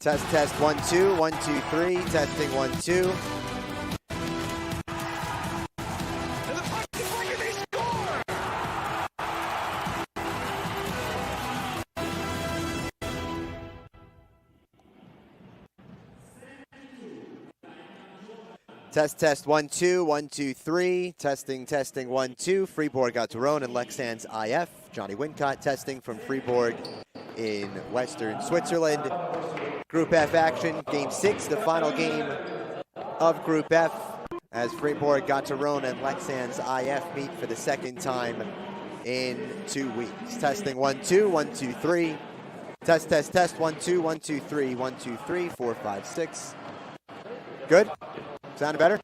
Test, test, 1, 2, 1, 2, 3, testing, 1, 2. Test, test, 1, 2, 1, 2, 3, testing, testing, 1, 2, Fribourg-Gottéron and Leksands IF. Johnny Wincott testing from Fribourg in Western Switzerland. Group F action, Game 6, the final game of Group F, as Fribourg-Gottéron and Leksands IF meet for the second time in 2 weeks. Testing 1, 2, 1, 2, 3. Test, test, test, 1, 2, 1, 2, 3, 1, 2, 3, 4, 5, 6. Good? Sounded better?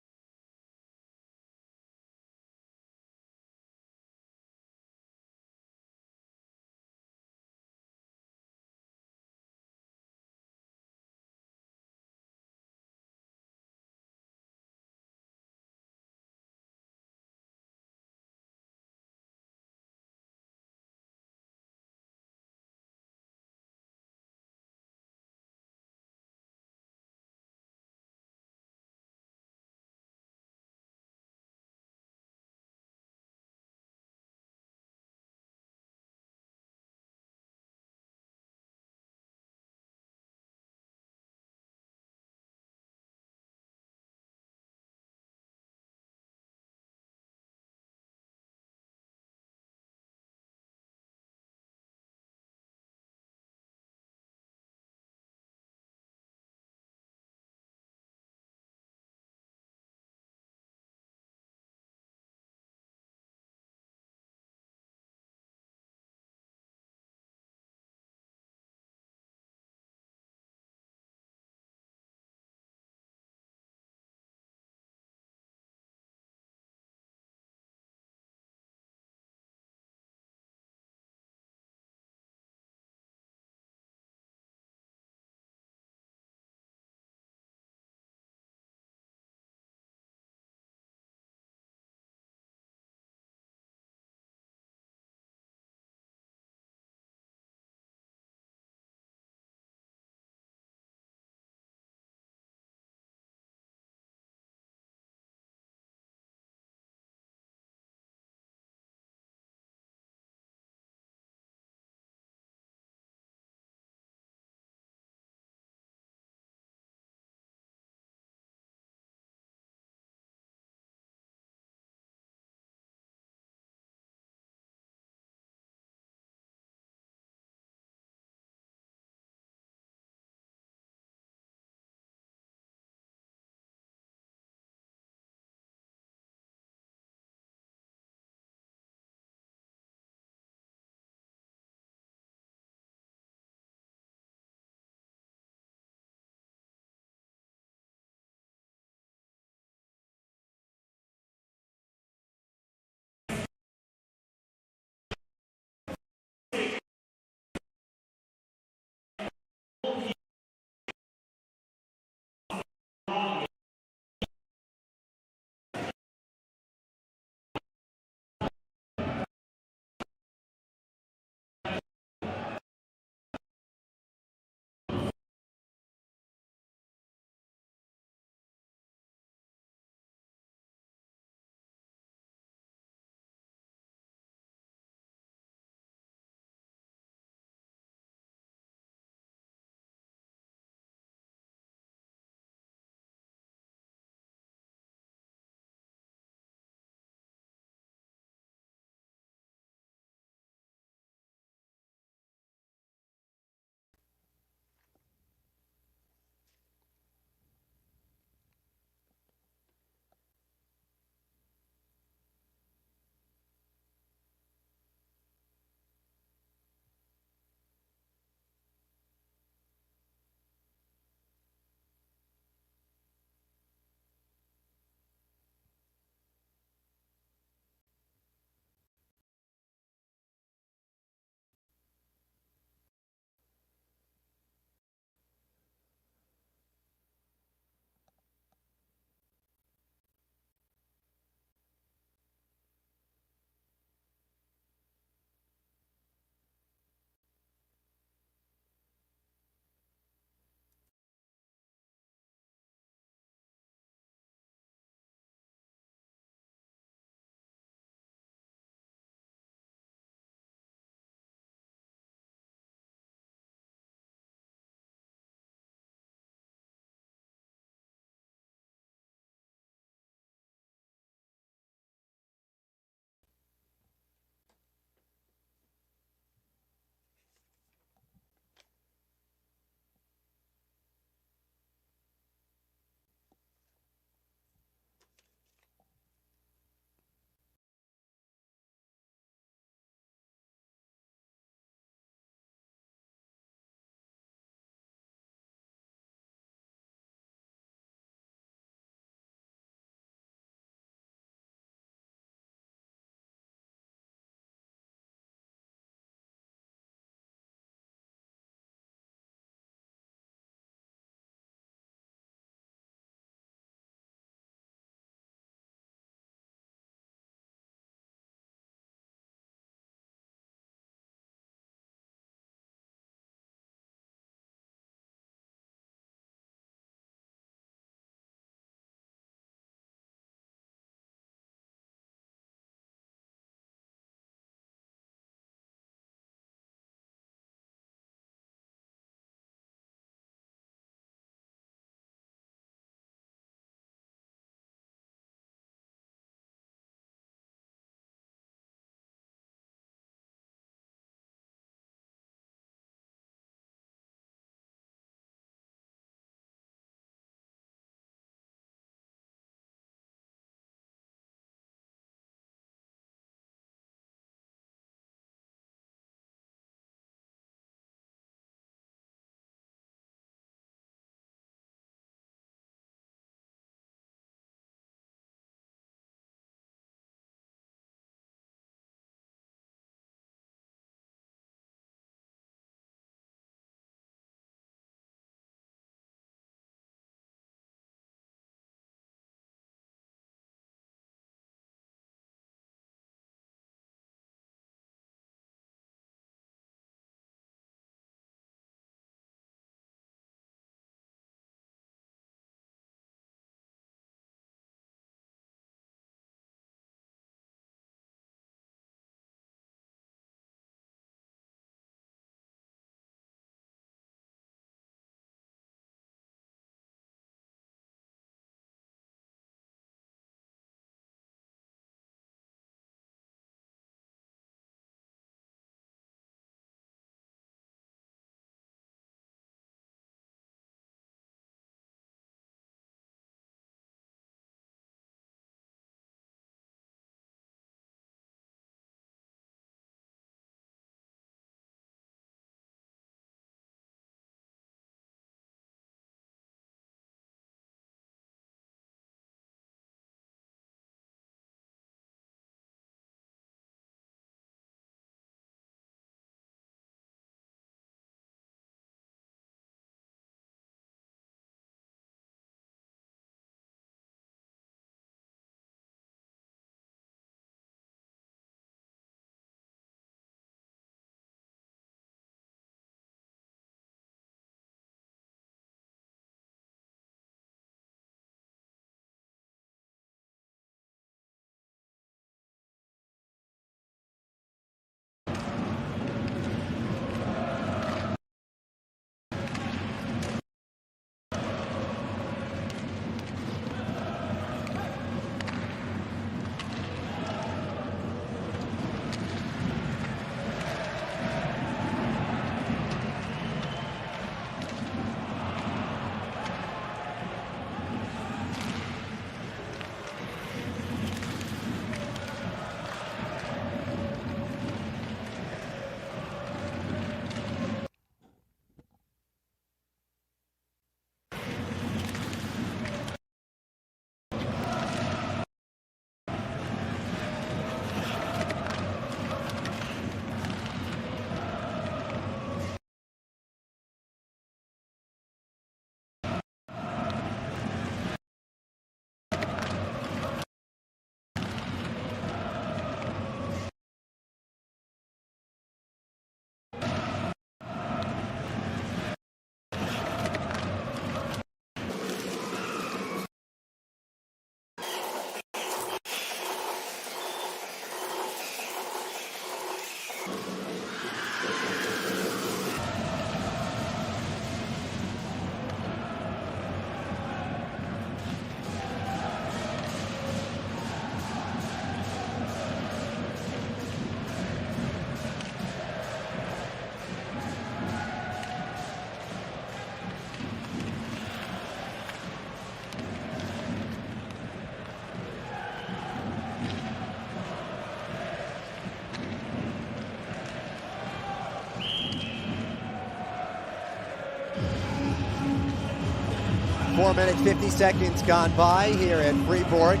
4 minutes, 50 seconds gone by here at Fribourg.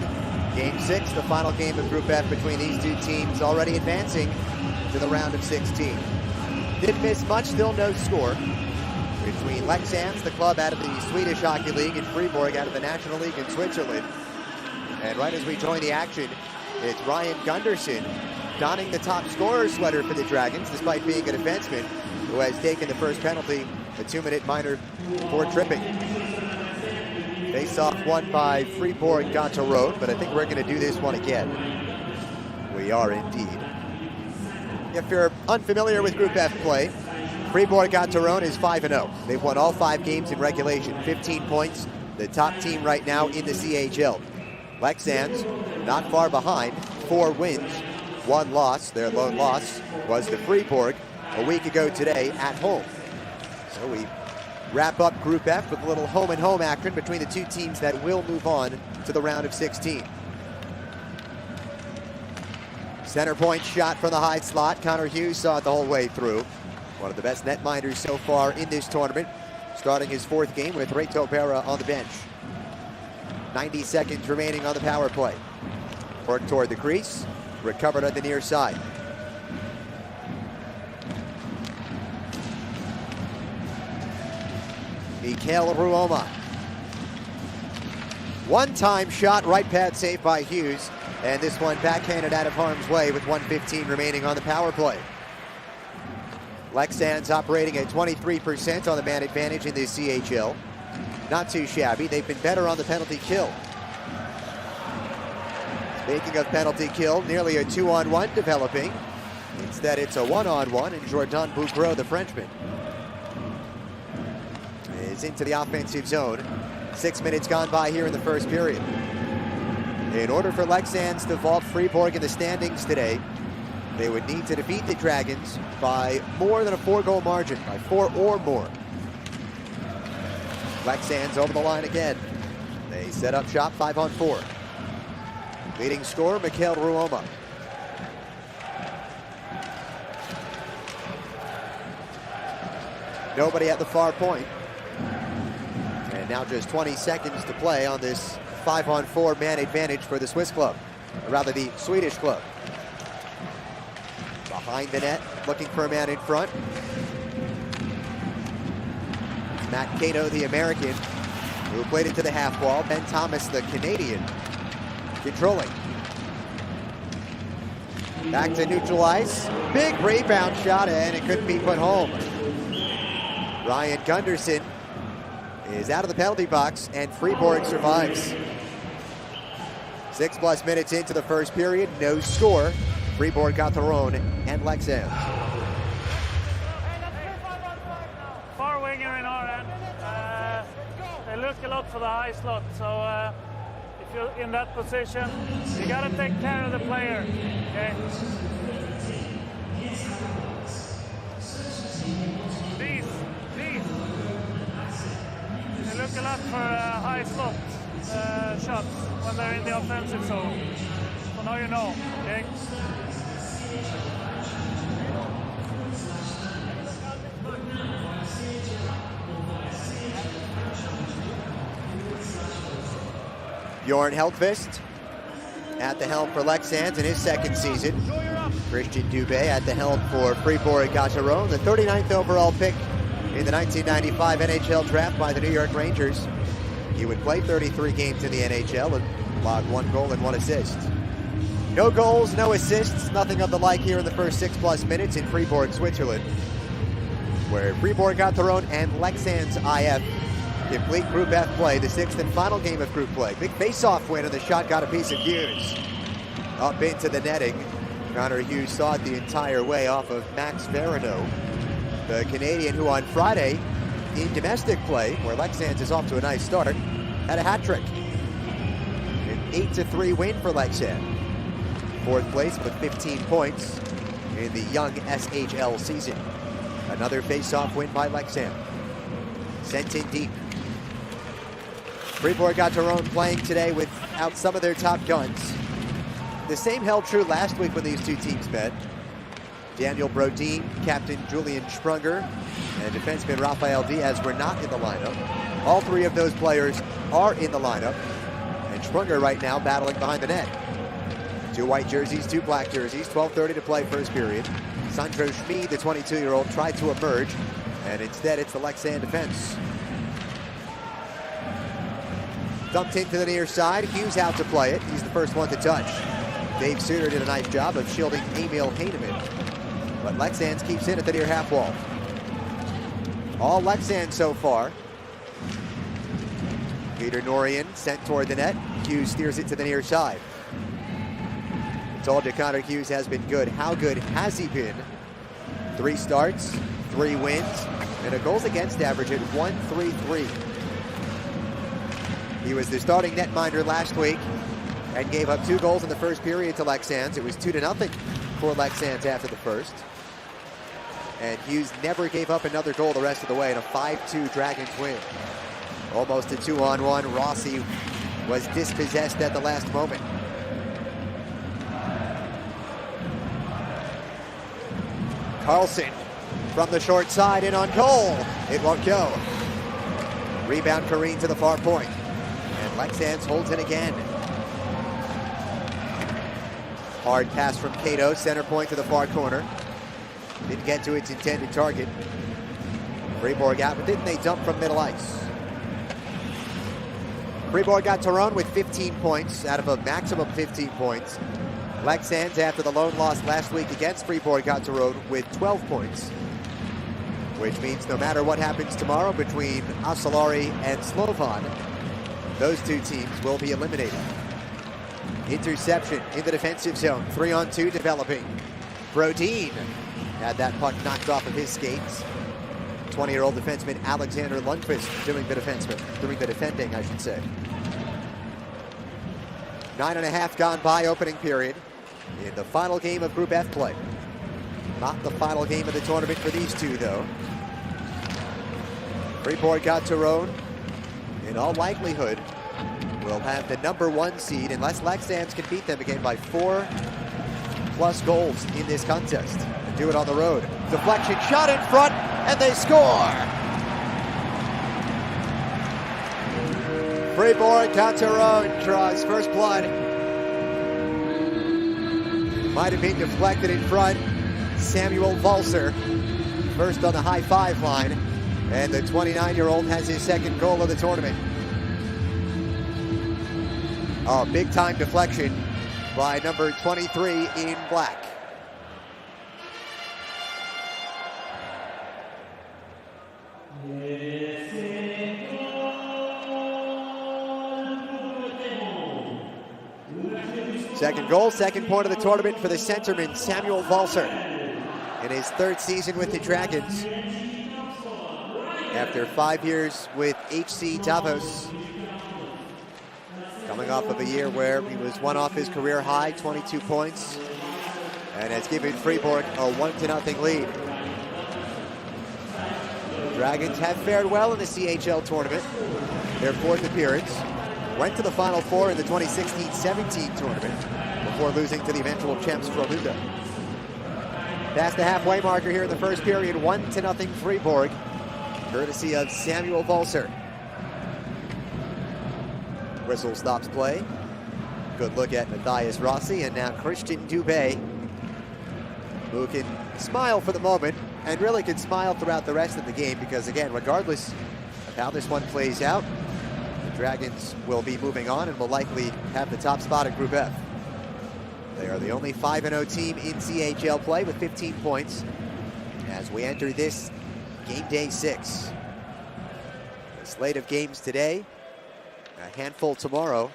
Game 6, the final game of Group F between these two teams, already advancing to the round of 16. Didn't miss much, still no score between Leksands, the club out of the Swedish Hockey League, and Fribourg out of the National League in Switzerland. And right as we join the action, it's Ryan Gunderson donning the top scorer sweater for the Dragons, despite being a defenseman, who has taken the first penalty, a 2-minute minor for tripping. Face-off won by Fribourg-Gottéron, but I think we're going to do this one again. We are indeed. If you're unfamiliar with Group F play, Fribourg-Gottéron is 5-0. They've won all 5 games in regulation, 15 points, the top team right now in the CHL. Leksands, not far behind, 4 wins, 1 loss. Their lone loss was to Fribourg a week ago today at home. So we wrap up Group F with a little home-and-home action between the two teams that will move on to the round of 16. Center point shot from the high slot. Connor Hughes saw it the whole way through. One of the best netminders so far in this tournament, starting his 4th game with Reto Berra on the bench. 90 seconds remaining on the power play. Work toward the crease, recovered on the near side. Mikael Ruoma. One-time shot, right pad saved by Hughes, and this one backhanded out of harm's way with 1:15 remaining on the power play. Leksands operating at 23% on the man advantage in the CHL. Not too shabby. They've been better on the penalty kill. Speaking of penalty kill, nearly a 2-on-1 developing. Instead, it's a 1-on-1, and Jordan Bougreau, the Frenchman, is into the offensive zone. 6 minutes gone by here in the first period. In order for Leksands to vault Fribourg in the standings today, they would need to defeat the Dragons by more than a 4-goal margin, by 4 or more. Leksands over the line again. They set up shop 5-on-4. Leading scorer, Mikael Ruoma. Nobody at the far point. And now just 20 seconds to play on this 5-on-4 man advantage for the Swiss club, or rather the Swedish club. Behind the net, looking for a man in front. It's Matt Cato, the American, who played it to the half wall. Ben Thomas, the Canadian, controlling. Back to neutralize. Big rebound shot, and it couldn't be put home. Ryan Gunderson is out of the penalty box, and Fribourg survives. 6+ minutes into the first period, no score. Fribourg-Gottéron and Leksands. Far winger in our end. They look a lot for the high slot, so if you're in that position, you got to take care of the player. Okay. These. They look a lot for high slot shots when they're in the offensive zone. So now you know. Okay. Bjorn Heltqvist at the helm for Leksands in his 2nd season. Christian Dubé at the helm for Fribourg-Gottéron, the 39th overall pick in the 1995 NHL draft by the New York Rangers. He would play 33 games in the NHL and log 1 goal and 1 assist. No goals, no assists, nothing of the like here in the first 6+ minutes in Fribourg, Switzerland, where Fribourg-Gottéron and Leksands IF complete Group F play, the 6th and final game of group play. Big face-off win, and the shot got a piece of Hughes. Up into the netting. Connor Hughes saw it the entire way off of Max Verino, the Canadian who on Friday, in domestic play, where Leksands is off to a nice start, had a hat trick. An 8-3 win for Leksands. 4th place with 15 points in the young SHL season. Another face-off win by Leksands. Sent in deep. Fribourg-Gottéron playing today without some of their top guns. The same held true last week when these two teams met. Daniel Brodin, captain Julian Sprunger, and defenseman Rafael Diaz were not in the lineup. All three of those players are in the lineup, and Sprunger right now battling behind the net. 2 white jerseys, 2 black jerseys, 12:30 to play first period. Sandro Schmid, the 22-year-old, tried to emerge, and instead it's the Leksands defense. Dumped into the near side, Hughes out to play it. He's the first one to touch. Dave Suter did a nice job of shielding Emil Heinemann, but Leksands keeps it at the near half wall. All Leksands so far. Peter Norian sent toward the net. Hughes steers it to the near side. I told you Connor Hughes has been good. How good has he been? 3 starts, 3 wins, and a goals against average at .133. He was the starting netminder last week and gave up 2 goals in the first period to Leksands. It was 2-0 for Leksands after the first. And Hughes never gave up another goal the rest of the way in a 5-2 Dragons win. Almost a 2-on-1. Rossi was dispossessed at the last moment. Carlson from the short side in on goal. It won't go. Rebound Kareen to the far point. And Leksands holds it again. Hard pass from Cato, center point to the far corner. Didn't get to its intended target. Fribourg out with it, and they dump from middle ice. Fribourg-Gottéron with 15 points out of a maximum 15 points. Leksands, after the lone loss last week against Fribourg-Gottéron, with 12 points. Which means no matter what happens tomorrow between Asalari and Slovan, those 2 teams will be eliminated. Interception in the defensive zone. 3-on-2 developing. Brodin had that puck knocked off of his skates. 20-year-old defenseman Alexander Lundqvist doing the defending, I should say. 9.5 gone by opening period in the final game of Group F play. Not the final game of the tournament for these two, though. Fribourg-Gottéron, in all likelihood, will have the #1 seed unless Leksands can beat them again by 4+ goals in this contest. And do it on the road. Deflection shot in front, and they score! Fribourg-Gottéron draws first blood. Might have been deflected in front. Samuel Valser, first on the high 5 line, and the 29-year-old has his second goal of the tournament. Oh, big time deflection by number 23 in black. Second goal, second point of the tournament for the centerman, Samuel Valser, in his 3rd season with the Dragons. After 5 years with HC Davos, coming off of a year where he was one off his career high, 22 points, and has given Fribourg a 1-0 lead. The Dragons have fared well in the CHL tournament, their 4th appearance. Went to the Final Four in the 2016-17 tournament before losing to the eventual champs Frölunda. Past the halfway marker here in the first period, 1-0 Fribourg, courtesy of Samuel Valser. Whistle stops play. Good look at Matthias Rossi, and now Christian Dubé, who can smile for the moment and really can smile throughout the rest of the game, because again, regardless of how this one plays out, the Dragons will be moving on and will likely have the top spot at Group F. They are the only 5-0 team in CHL play with 15 points as we enter this game day 6. A slate of games today, a handful tomorrow,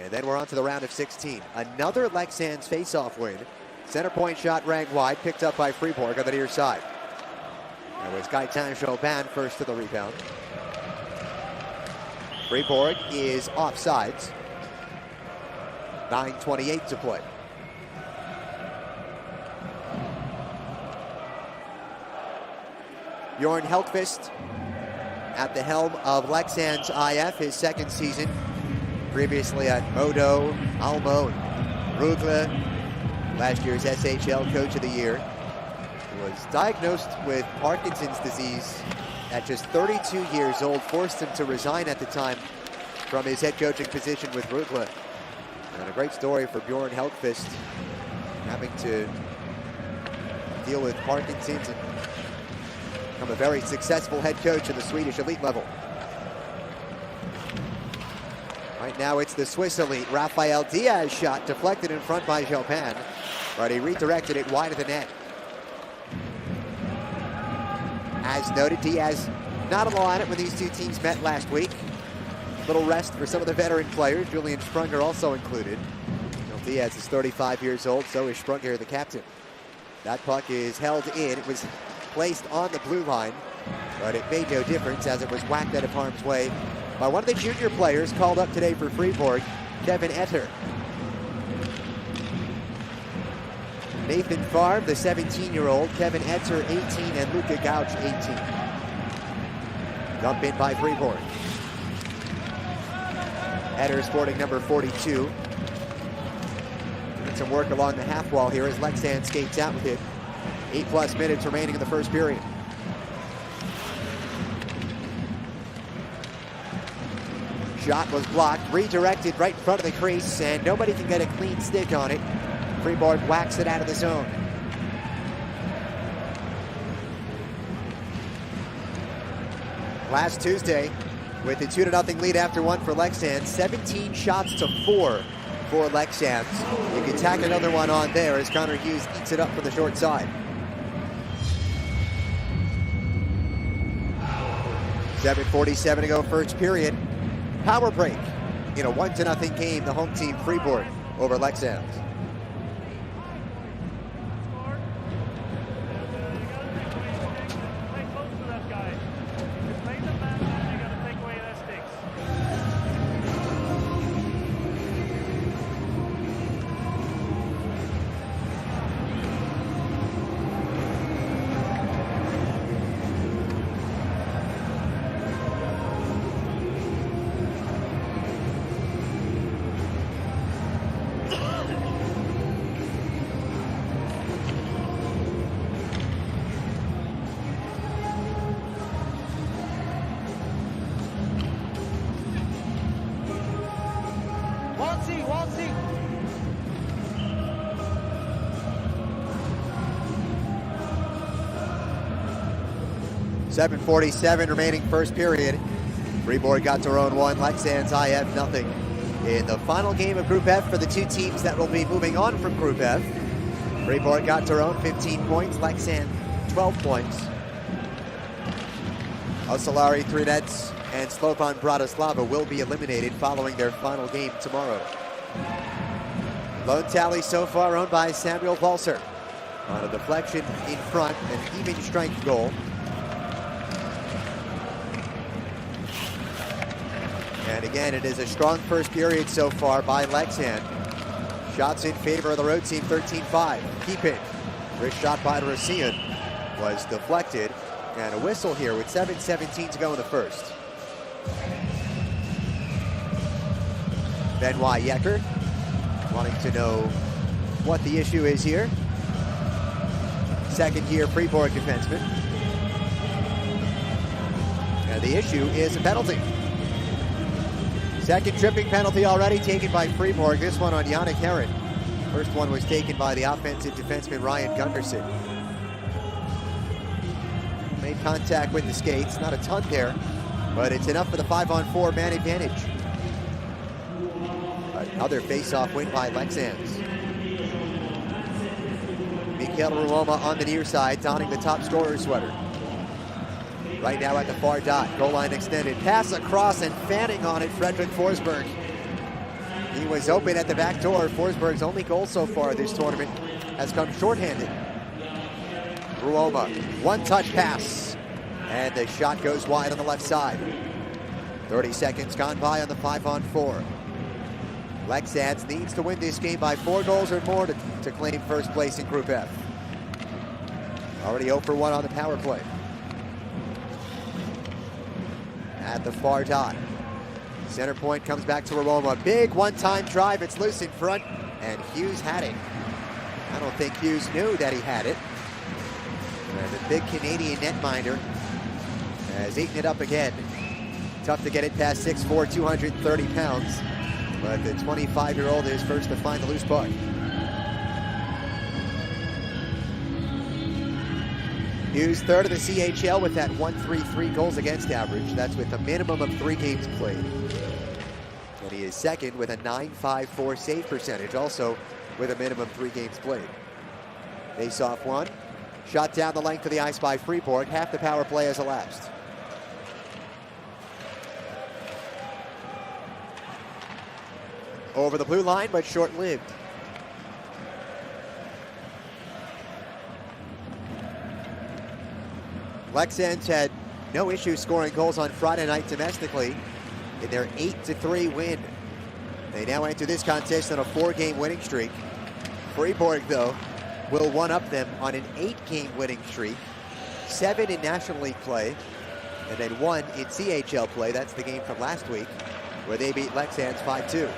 and then we're on to the round of 16. Another Leksands face-off win. Center point shot rang wide, picked up by Fribourg on the near side. There was Gaetan Chauvin first to the rebound. Fribourg is offsides. 9:28 to play. Bjorn Helkvist at the helm of Leksands IF, his 2nd season. Previously at Modo, Almo, and Rugla. Last year's SHL Coach of the Year. was diagnosed with Parkinson's disease at just 32 years old, forced him to resign at the time from his head coaching position with Rutla. And a great story for Bjorn Helgqvist, having to deal with Parkinson's and become a very successful head coach in the Swedish elite level. Right now it's the Swiss elite. Rafael Diaz shot deflected in front by Chopin, but he redirected it wide of the net. As noted, Diaz not on the lineup when these two teams met last week. Little rest for some of the veteran players, Julian Sprunger also included. Diaz is 35 years old, so is Sprunger, the captain. That puck is held in. It was placed on the blue line, but it made no difference as it was whacked out of harm's way by one of the junior players called up today for Fribourg, Kevin Etter. Nathan Farm, the 17-year-old, Kevin Etter, 18, and Luca Gauch, 18. Dump in by Fribourg. Etter sporting number 42. Doing some work along the half wall here as Leksands skates out with it. 8+ minutes remaining in the first period. Shot was blocked, redirected right in front of the crease, and nobody can get a clean stick on it. Fribourg whacks it out of the zone. Last Tuesday, with a 2-0 lead after one for Leksands, 17 shots to 4 for Leksands. You can tack another one on there as Connor Hughes eats it up from the short side. 7:47 to go, first period. Power break in a 1-0 game, the home team Fribourg over Leksands. Walsey. 7:47 remaining first period. Fribourg-Gottéron 1, Leksands IF nothing. In the final game of Group F for the two teams that will be moving on from Group F. Fribourg-Gottéron 15 points, Leksands 12 points. Osolari, 3 nets, and Slovan Bratislava will be eliminated following their final game tomorrow. Lone tally so far owned by Samuel Balser. On a deflection in front, an even strength goal. And again, it is a strong first period so far by Leksands. Shots in favor of the road team, 13-5. Keep it. First shot by Racine was deflected. And a whistle here with 7:17 to go in the first. Benoit Yecker wanting to know what the issue is here. Second-year Fribourg defenseman. And the issue is a penalty. Second tripping penalty already taken by Fribourg. This one on Yannick Heron. First one was taken by the offensive defenseman Ryan Gunderson. Made contact with the skates, not a ton there, but it's enough for the 5-on-4 man advantage. Another face-off win by Leksands. Mikael Ruoma on the near side, donning the top scorer sweater. Right now at the far dot, goal line extended, pass across and fanning on it, Fredrik Forsberg. He was open at the back door. Forsberg's only goal so far this tournament has come shorthanded. Ruoma, one-touch pass, and the shot goes wide on the left side. 30 seconds gone by on the 5-on-4. Leksands needs to win this game by 4 goals or more to claim first place in Group F. Already 0 for 1 on the power play. At the far dot, center point comes back to Ruoma. Big one-time drive, it's loose in front, and Hughes had it. I don't think Hughes knew that he had it. The big Canadian netminder has eaten it up again. Tough to get it past 6'4", 230 pounds. But the 25-year-old is first to find the loose puck. Hughes third in the CHL with that 1.33 goals against average. That's with a minimum of 3 games played. And he is second with a 9.54 save percentage, also with a minimum 3 games played. Face-off one. Shot down the length of the ice by Fribourg. Half the power play has elapsed. Over the blue line, but short-lived. Leksands had no issue scoring goals on Friday night domestically in their 8-3 win. They now enter this contest on a 4-game winning streak. Fribourg, though, will one-up them on an 8-game winning streak, 7 in National League play, and then 1 in CHL play. That's the game from last week, where they beat Leksands 5-2.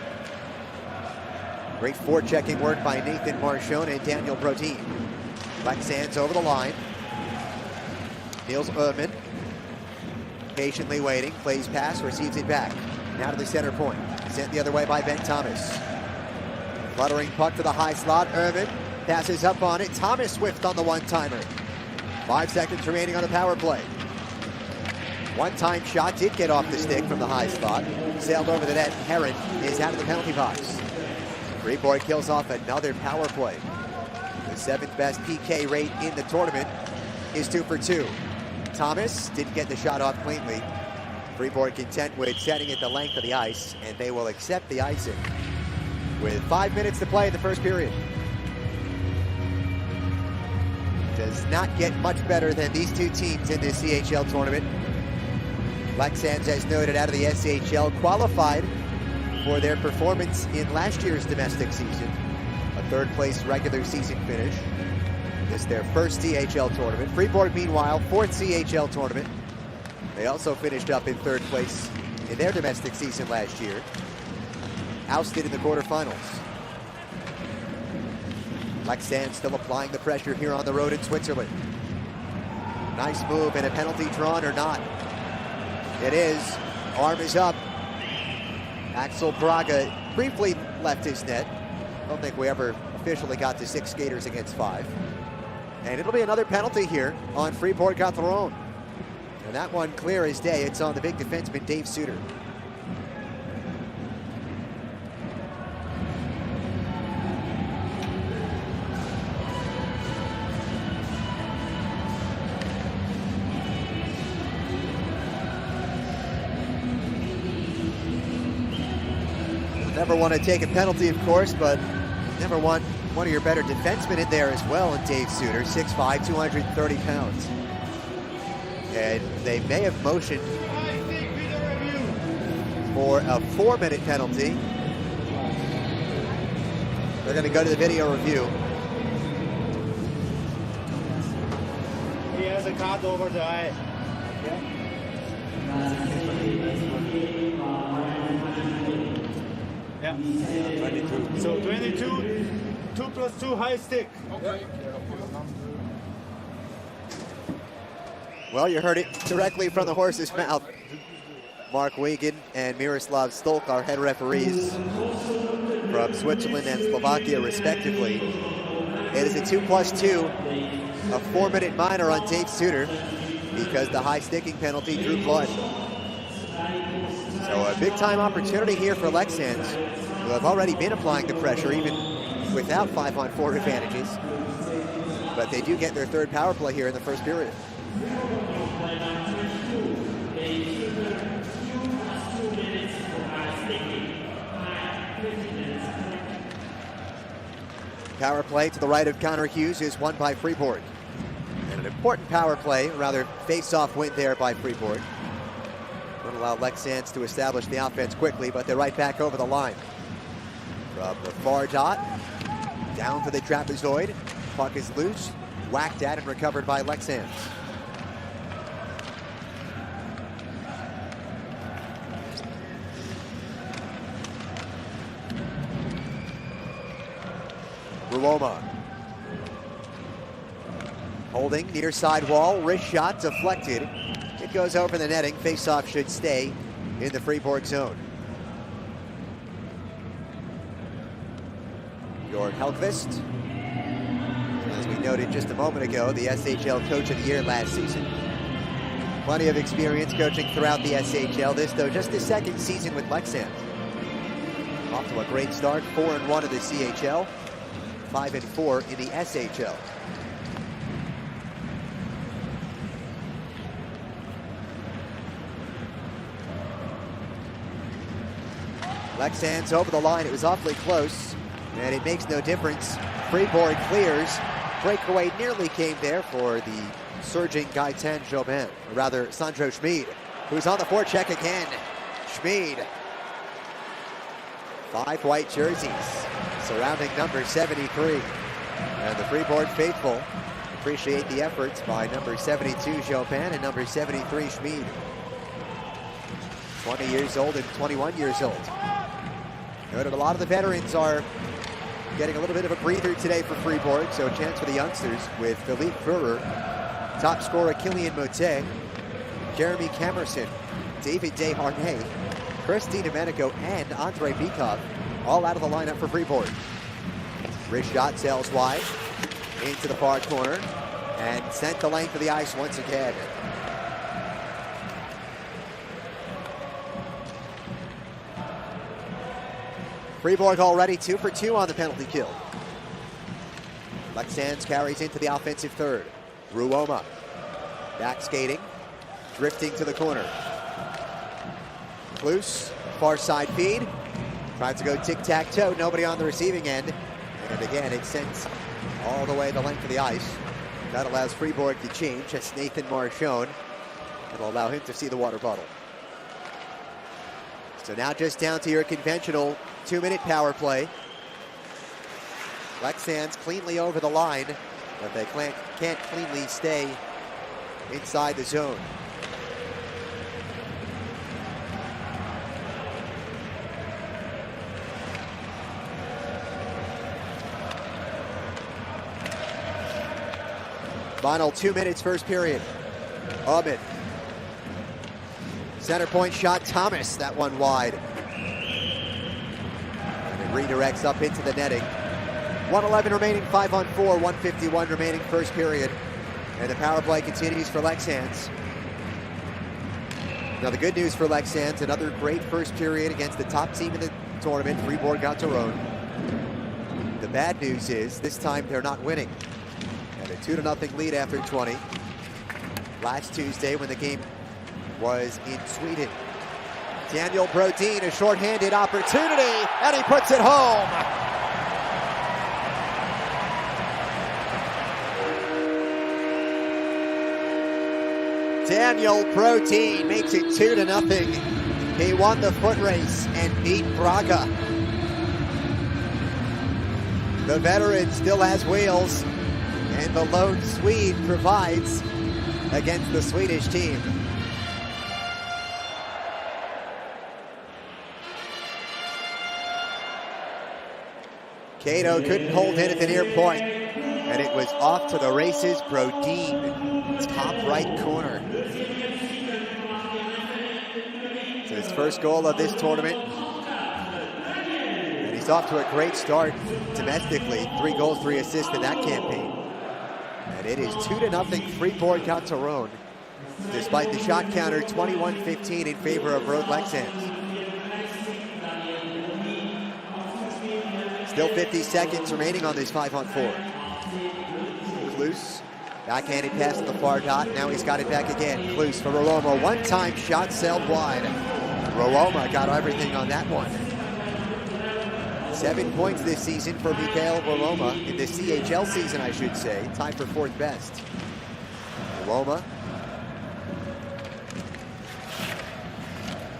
Great forechecking work by Nathan Marchone and Daniel Brodin. Leksands over the line. Niels Ullman patiently waiting, plays pass, receives it back. Now to the center point. Sent the other way by Ben Thomas. Fluttering puck to the high slot. Ullman passes up on it. Thomas Swift on the one-timer. 5 seconds remaining on the power play. One-time shot did get off the stick from the high slot. Sailed over the net. Heron is out of the penalty box. Fribourg kills off another power play. The 7th best PK rate in the tournament is 2 for 2. Thomas didn't get the shot off cleanly. Fribourg content with setting it the length of the ice, and they will accept the icing with 5 minutes to play in the first period. Does not get much better than these two teams in this CHL tournament. Leksands, as noted, out of the SHL, qualified for their performance in last year's domestic season, a 3rd place regular season finish. This is their first CHL tournament. Fribourg, meanwhile, 4th CHL tournament. They also finished up in 3rd place in their domestic season last year. Ousted in the quarterfinals. Leksands still applying the pressure here on the road in Switzerland. Nice move, and a penalty drawn or not. It is. Arm is up. Axel Braga briefly left his net. I don't think we ever officially got to 6 skaters against 5. And it'll be another penalty here on Fribourg-Gottéron. And that one clear as day. It's on the big defenseman, Dave Suter. Never want to take a penalty, of course, but never want one of your better defensemen in there as well, and Dave Suter, 6'5", 230 pounds. And they may have motioned for a 4-minute penalty. They're going to go to the video review. He has a card over the eye. Yeah. 22. So 22, 2 plus 2 high stick. Okay. Well, you heard it directly from the horse's mouth. Mark Wiegand and Miroslav Stolk, our head referees from Switzerland and Slovakia, respectively. It is a 2 plus 2, a 4-minute minor on Dave Suter because the high sticking penalty drew blood. So a big-time opportunity here for Leksands, who have already been applying the pressure even without 5-on-4 advantages. But they do get their 3rd power play here in the first period. Power play to the right of Connor Hughes is won by Fribourg. And an important power play, rather face-off win there by Fribourg. Won't allow Leksands to establish the offense quickly, but they're right back over the line. From the far dot, down to the trapezoid. Puck is loose, whacked at and recovered by Leksands. Ruoma. Holding near side wall, wrist shot deflected. It goes over the netting. Face-off should stay in the Fribourg zone. Jörg Helkvist, as we noted just a moment ago, the SHL Coach of the Year last season. Plenty of experience coaching throughout the SHL. This, though, just his second season with Leksands. Off to a great start, 4-1 in the CHL, 5-4 in the SHL. Leksands over the line. It was awfully close, and it makes no difference. Fribourg clears. Breakaway nearly came there for the surging Gaëtan Jobin, or rather Sandro Schmid, who's on the forecheck again. Schmid. 5 white jerseys surrounding number 73. And the Fribourg faithful appreciate the efforts by number 72 Jobin and number 73 Schmid. 20 years old and 21 years old. Noted a lot of the veterans are getting a little bit of a breather today for Fribourg, so a chance for the youngsters with Philippe Führer, top scorer Kylian Motet, Jeremy Camerson, David Desharnais, Christy Domenico, and Andre Bikov, all out of the lineup for Fribourg. Wrist shot sails wide into the far corner and sent the length of the ice once again. Fribourg already 2 for 2 on the penalty kill. Leksands carries into the offensive third. Ruoma back skating, drifting to the corner. Kloos, far side feed. Tries to go tic-tac-toe, nobody on the receiving end. And again, it sends all the way the length of the ice. That allows Fribourg to change. That's Nathan Marchone. It'll allow him to see the water bottle. So now just down to your conventional 2-minute power play. Leksands cleanly over the line, but they can't cleanly stay inside the zone. Final 2 minutes, first period. Ahmed. Center point shot, Thomas, that one wide. And it redirects up into the netting. 1:11 remaining, 5-on-4, 1:51 remaining, first period. And the power play continues for Leksands. Now the good news for Leksands, another great first period against the top team in the tournament, Fribourg-Gottéron. The bad news is, this time they're not winning. And a 2-0 lead after 20. Last Tuesday when the game was in Sweden. Daniel Brodin, a shorthanded opportunity, and he puts it home. Daniel Brodin makes it 2-0. He won the foot race and beat Braga. The veteran still has wheels, and the lone Swede provides against the Swedish team. Cato couldn't hold in at the near point, and it was off to the races. Brodin, top right corner. So his first goal of this tournament. And he's off to a great start domestically. 3 goals, 3 assists in that campaign. And it is 2-0 Fribourg-Gottéron, despite the shot counter 21-15 in favor of Road Leksands. Still 50 seconds remaining on this 5-on-4. Kloos, backhanded pass to the far dot. Now he's got it back again. Kloos for Ruoma. One-time shot sailed wide. Ruoma got everything on that one. 7 points this season for Mikael Ruoma. In the CHL season, I should say. Tied for 4th best. Ruoma.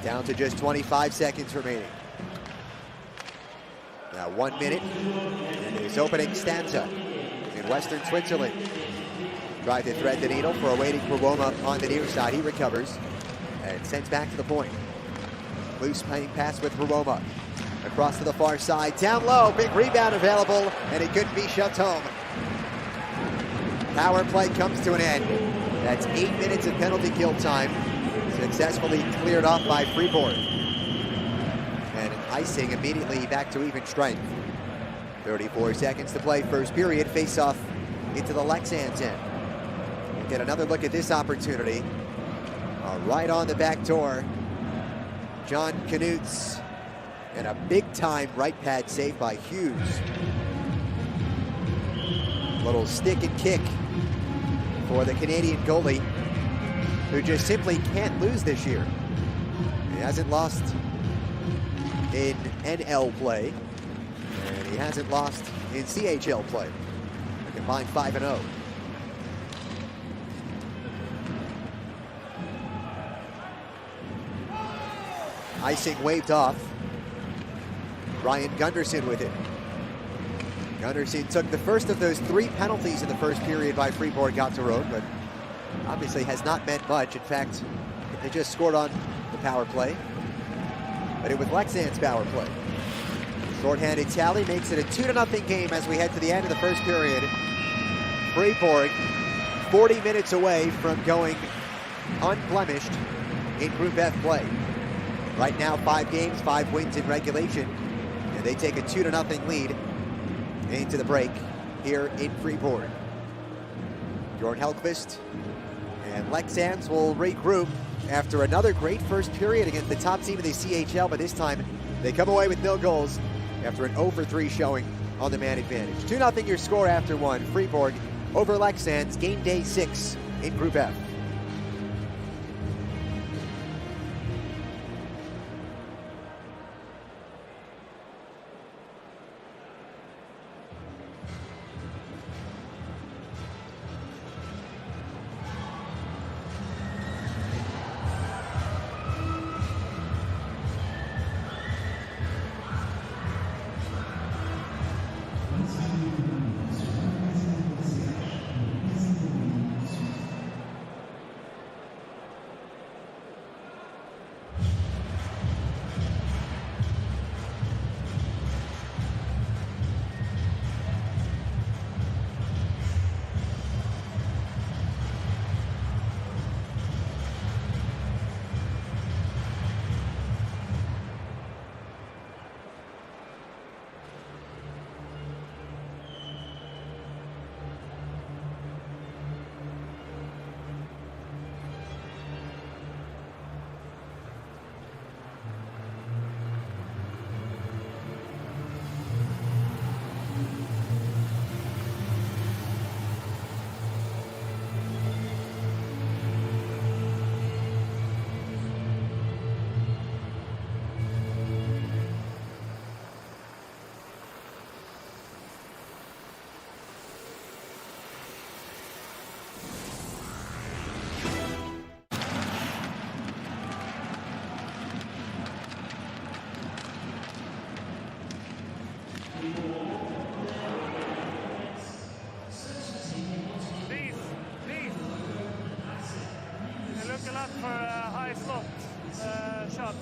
Down to just 25 seconds remaining. Now 1 minute in his opening stanza in Western Switzerland. Tried to thread the needle for a waiting Ruoma on the near side. He recovers and sends back to the point. Loose playing pass with Ruoma. Across to the far side, down low, big rebound available, and it couldn't be shoved home. Power play comes to an end. That's 8 minutes of penalty kill time. Successfully cleared off by Fribourg. And an icing immediately back to even strength. 34 seconds to play, first period. Face off into the Leksands end. We'll get another look at this opportunity. Right on the back door. John Knutz. And a big-time right pad save by Hughes. Little stick and kick for the Canadian goalie, who just simply can't lose this year. He hasn't lost in NL play, and he hasn't lost in CHL play. A combined 5-0. Icing waved off. Ryan Gunderson with it. Gunderson took the first of those 3 penalties in the first period by Fribourg-Gottéron, but obviously has not meant much. In fact, they just scored on the power play, but it was Leksands' power play. Shorthanded tally makes it a 2-0 game as we head to the end of the first period. Fribourg 40 minutes away from going unblemished in Group F play. Right now, 5 games, 5 wins in regulation, and they take a 2-0 lead into the break here in Fribourg. Jorn Helqvist and Leksands will regroup after another great first period against the top team of the CHL, but this time they come away with no goals after an 0-for-3 showing on the man advantage. 2-0 your score after 1. Fribourg over Leksands, game day 6 in Group F. For high slot shots.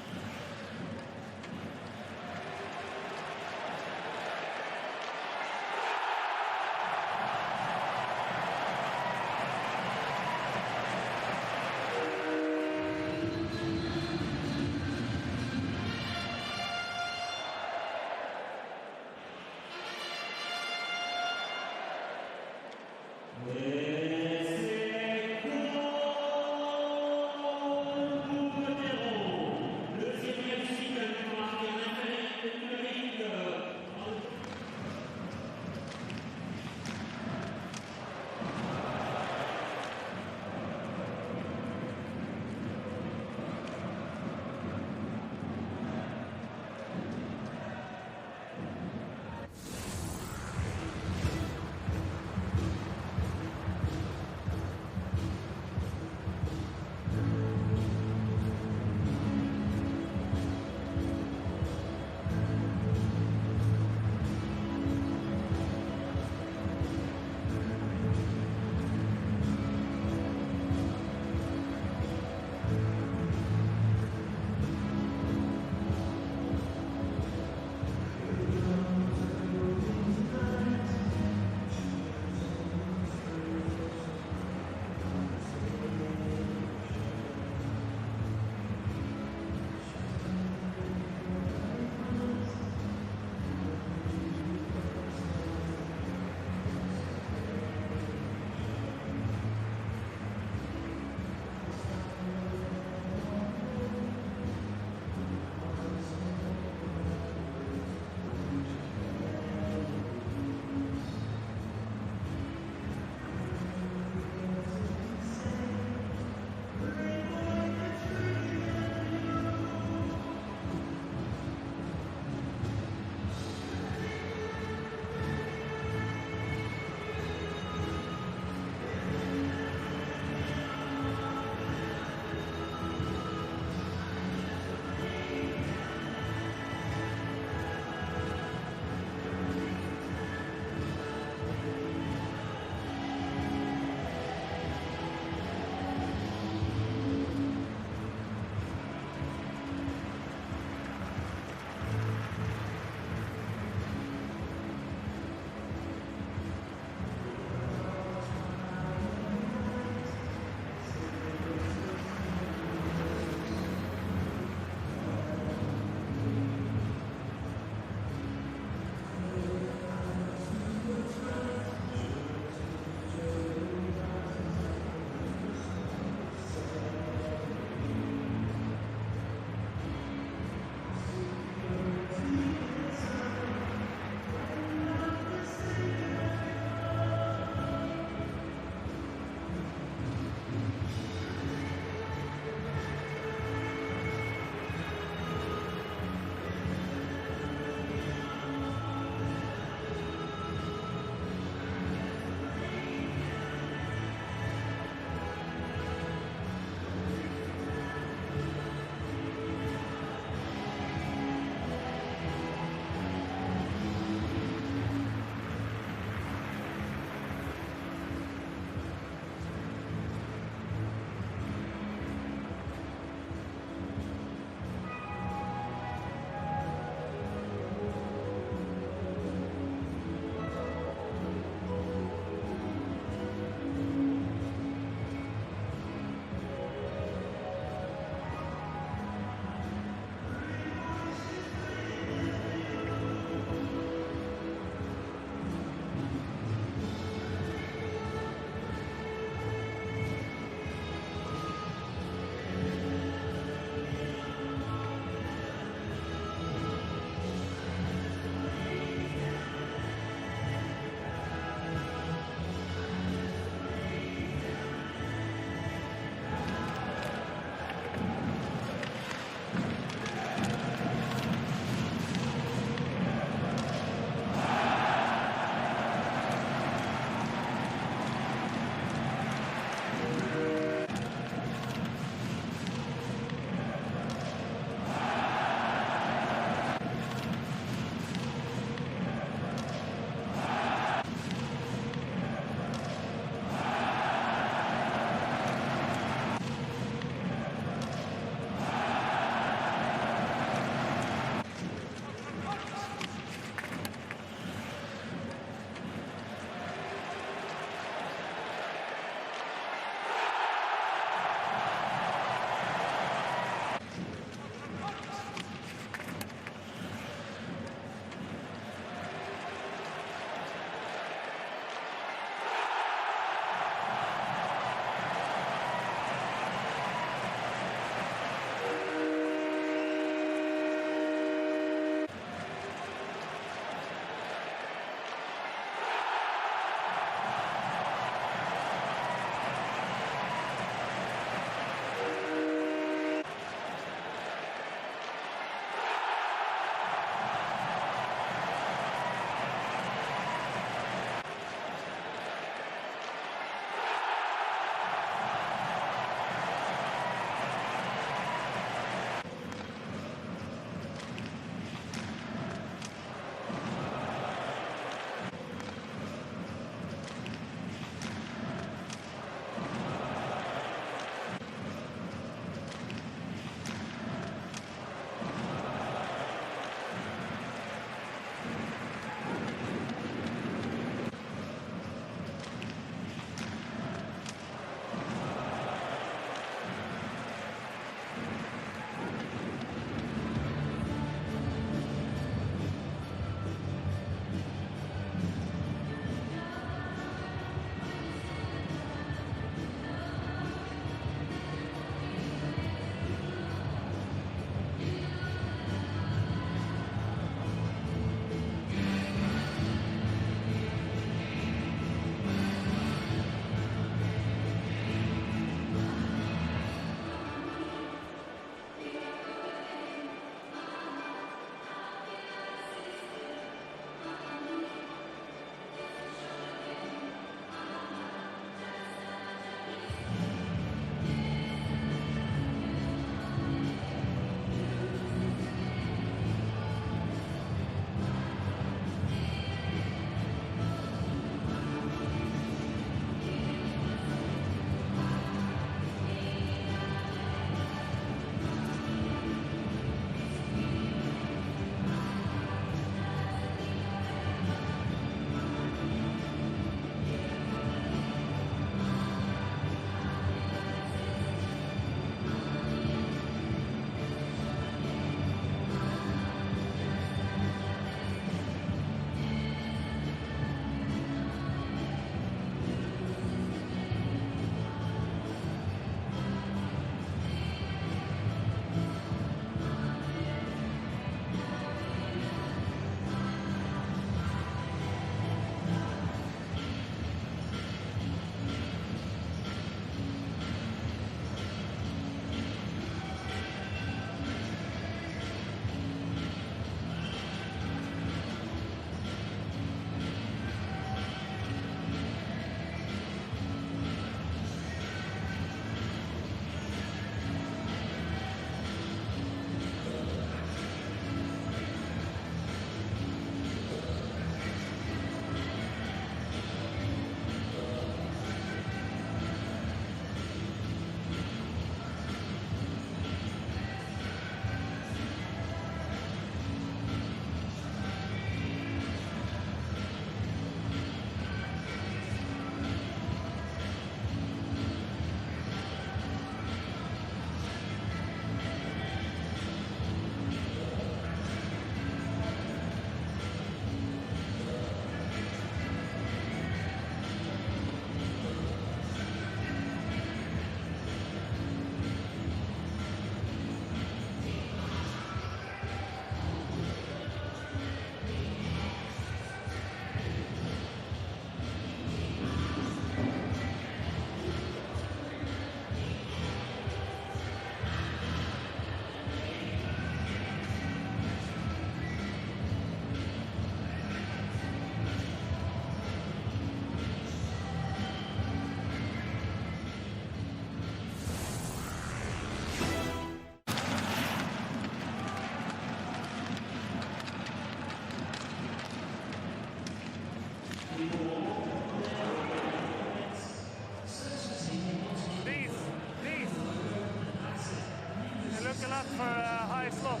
lot for high slot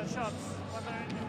shots when they're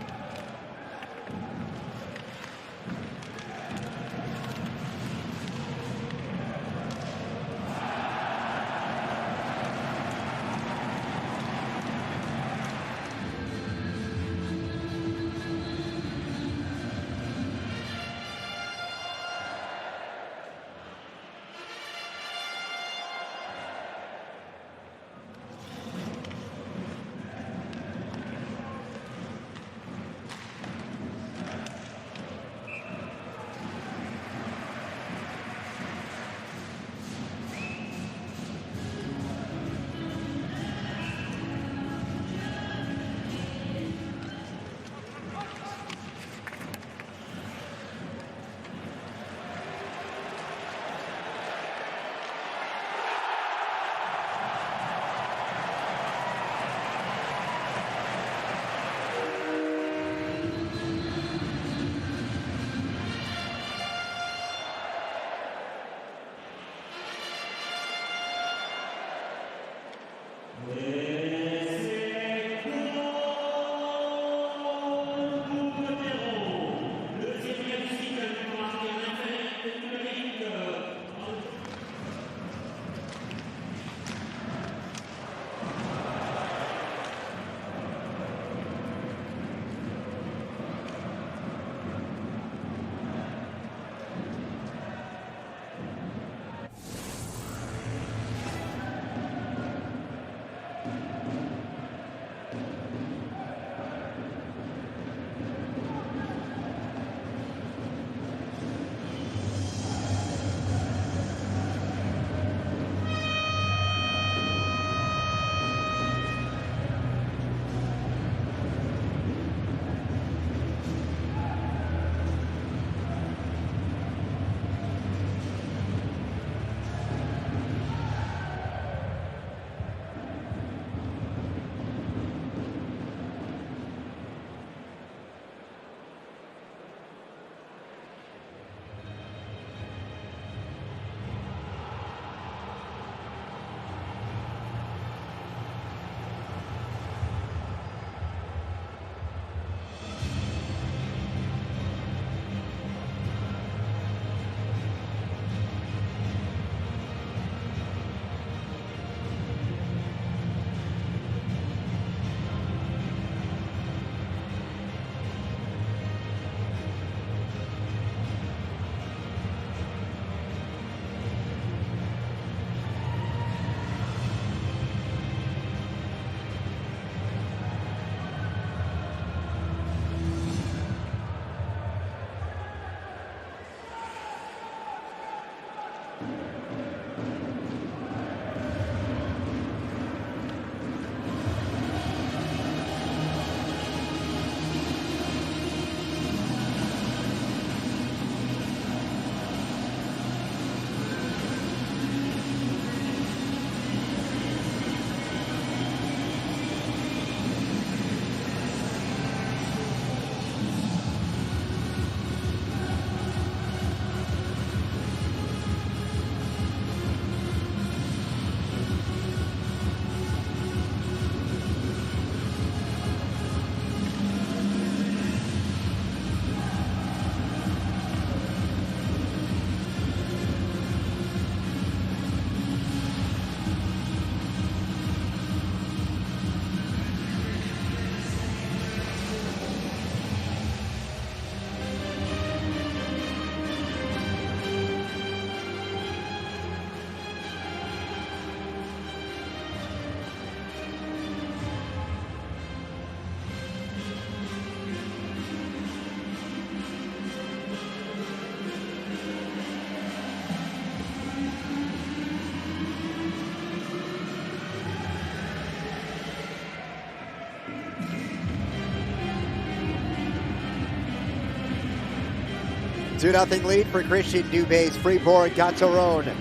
Two 2-0 lead for Christian Dubé's Fribourg-Gottéron.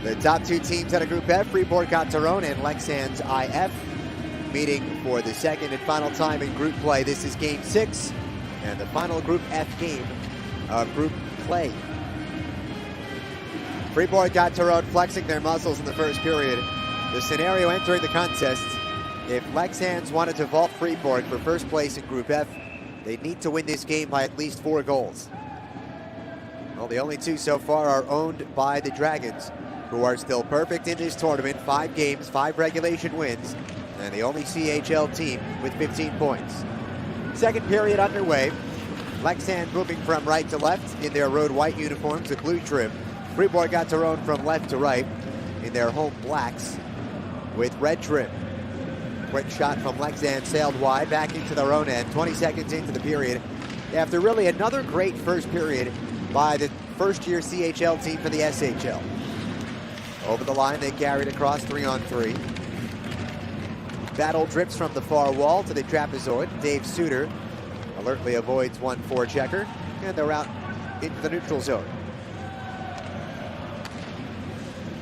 The top two teams out of Group F, Fribourg-Gottéron and Leksands IF, meeting for the second and final time in group play. This is Game 6 and the final Group F game of group play. Fribourg-Gottéron flexing their muscles in the first period. The scenario entering the contest If Leksands wanted to vault Fribourg for first place in Group F, they'd need to win this game by at least 4 goals. Well, the only 2 so far are owned by the Dragons, who are still perfect in this tournament. 5 games, 5 regulation wins, and the only CHL team with 15 points. Second period underway. Leksands moving from right to left in their road white uniforms with blue trim. Fribourg-Gottéron from left to right in their home blacks with red trim. Quick shot from Leksands sailed wide back into their own end. 20 seconds into the period. After really another great first period by the first-year CHL team for the SHL. Over the line, they carried across 3-on-3. Battle drips from the far wall to the trapezoid. Dave Suter alertly avoids 1-4 checker, and they're out into the neutral zone.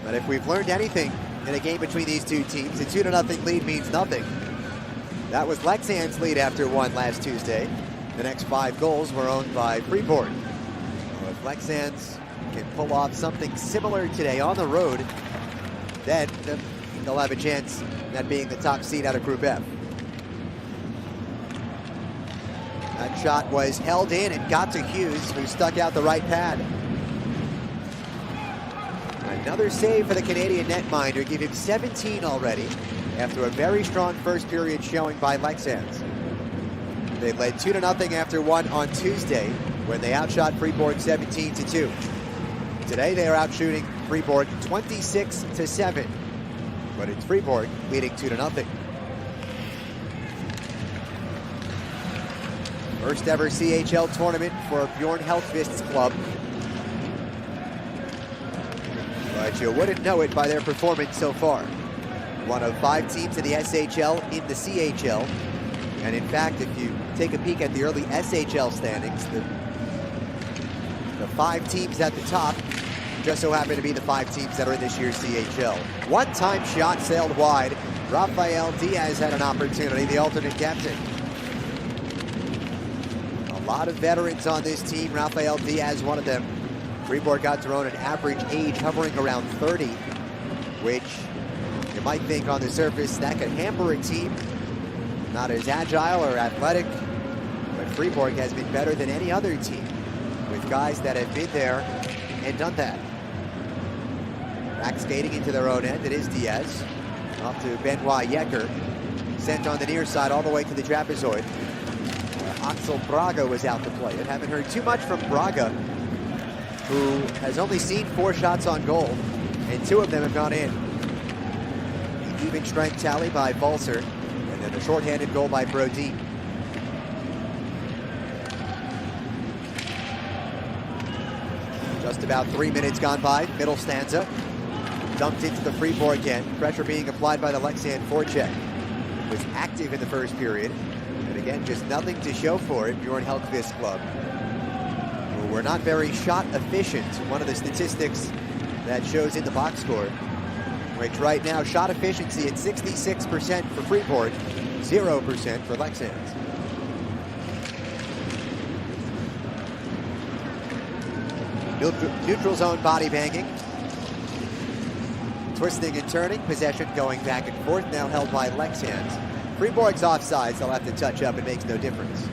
But if we've learned anything in a game between these two teams, a 2-0 lead means nothing. That was Leksands' lead after 1 last Tuesday. The next 5 goals were owned by Fribourg. Well, if Leksands can pull off something similar today on the road, then they'll have a chance at being the top seed out of Group F. That shot was held in and got to Hughes, who stuck out the right pad. Another save for the Canadian netminder, give him 17 already after a very strong first period showing by Leksands. They led 2-0 after 1 on Tuesday when they outshot Fribourg 17-2. Today they are outshooting Fribourg 26-7, but it's Fribourg leading 2-0. First ever CHL tournament for Bjorn Helkvist's club. But you wouldn't know it by their performance so far. One of 5 teams in the SHL in the CHL. And in fact, if you take a peek at the early SHL standings, the 5 teams at the top just so happen to be the 5 teams that are in this year's CHL. One-time shot sailed wide. Rafael Diaz had an opportunity, the alternate captain. A lot of veterans on this team. Rafael Diaz, one of them. Fribourg-Gottéron, an average age hovering around 30, which you might think on the surface that could hamper a team. Not as agile or athletic, but Fribourg has been better than any other team with guys that have been there and done that. Back skating into their own end, it is Diaz. Off to Benoit Yecker. Sent on the near side all the way to the trapezoid. Axel Braga was out to play it. Haven't heard too much from Braga, who has only seen 4 shots on goal, and 2 of them have gone in. The even strength tally by Balser, and then a shorthanded goal by Brody. Just about 3 minutes gone by, middle stanza. Dumped into the Fribourg end. Pressure being applied by the Leksands forecheck. Was active in the first period. And again, just nothing to show for it, Bjorn Helkvist's club. We're not very shot efficient. One of the statistics that shows in the box score, which right now shot efficiency at 66% for Fribourg, 0% for Leksands. Neutral zone body banging. Twisting and turning, possession going back and forth, now held by Leksands. Fribourg's offsides, they'll have to touch up, it makes no difference.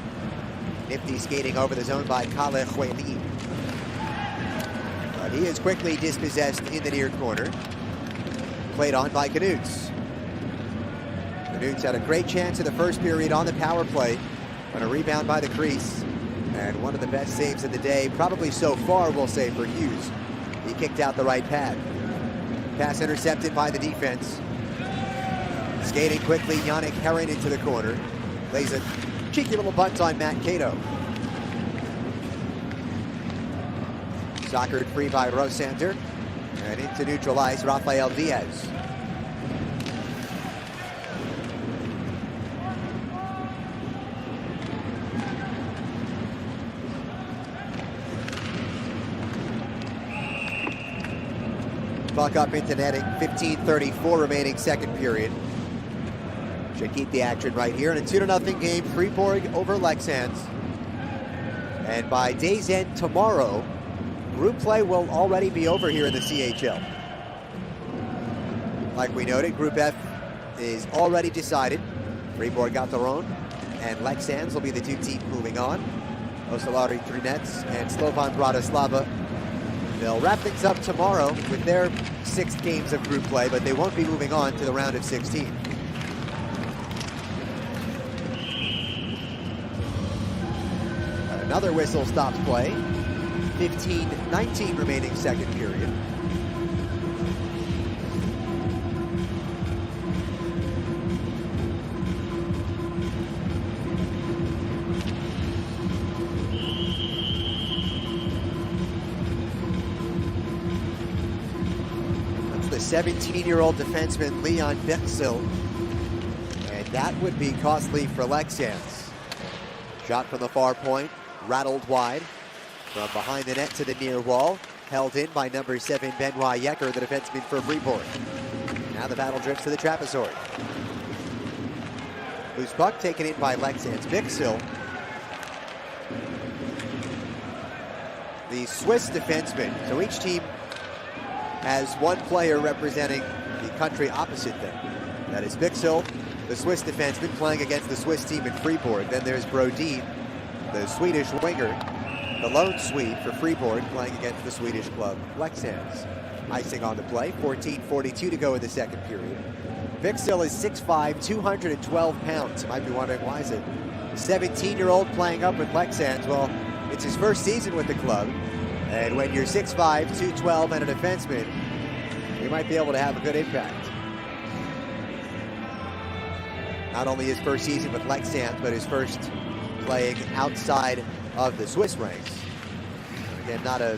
Nifty skating over the zone by Kalle Hueli. But he is quickly dispossessed in the near corner. Played on by Knudts. Knudts had a great chance in the first period on the power play on a rebound by the crease. And one of the best saves of the day, probably so far, we'll say, for Hughes. He kicked out the right pad. Pass intercepted by the defense. Skating quickly, Yannick Heron into the corner. Lays a cheeky little bunt on Matt Cato. Soccered free by Rosander. And in to neutralize Rafael Diaz. Puck up into netting, 15:34 remaining second period. Should keep the action right here in a 2-0 game, Fribourg over Leksands. And by day's end tomorrow, group play will already be over here in the CHL. Like we noted, Group F is already decided. Fribourg-Gottéron and Leksands will be the two teams moving on. Osalari Trinets and Slovan Bratislava. They'll wrap things up tomorrow with their 6 games of group play, but they won't be moving on to the round of 16. Another whistle stops play. 15-19 remaining second period. The 17-year-old defenseman Leon Bixel, and that would be costly for Leksands. Shot from the far point, rattled wide from behind the net to the near wall, held in by number 7 Benoit Yecker, the defenseman for Fribourg. Now the battle drifts to the trapezoid. Loose puck taken in by Leksands. Bixel, the Swiss defenseman. So each team has one player representing the country opposite them. That is Bixel, the Swiss defenseman, playing against the Swiss team in Fribourg. Then there's Brodin, the Swedish winger, the lone Swede for Fribourg, playing against the Swedish club Leksands. Icing on the play, 14:42 to go in the second period. Bixel is 6'5", 212 pounds. You might be wondering, why is it 17-year-old playing up with Leksands? Well, it's his first season with the club. And when you're 6'5", 212 and a defenseman, you might be able to have a good impact. Not only his first season with Leksands, but his first playing outside of the Swiss ranks. Again, not a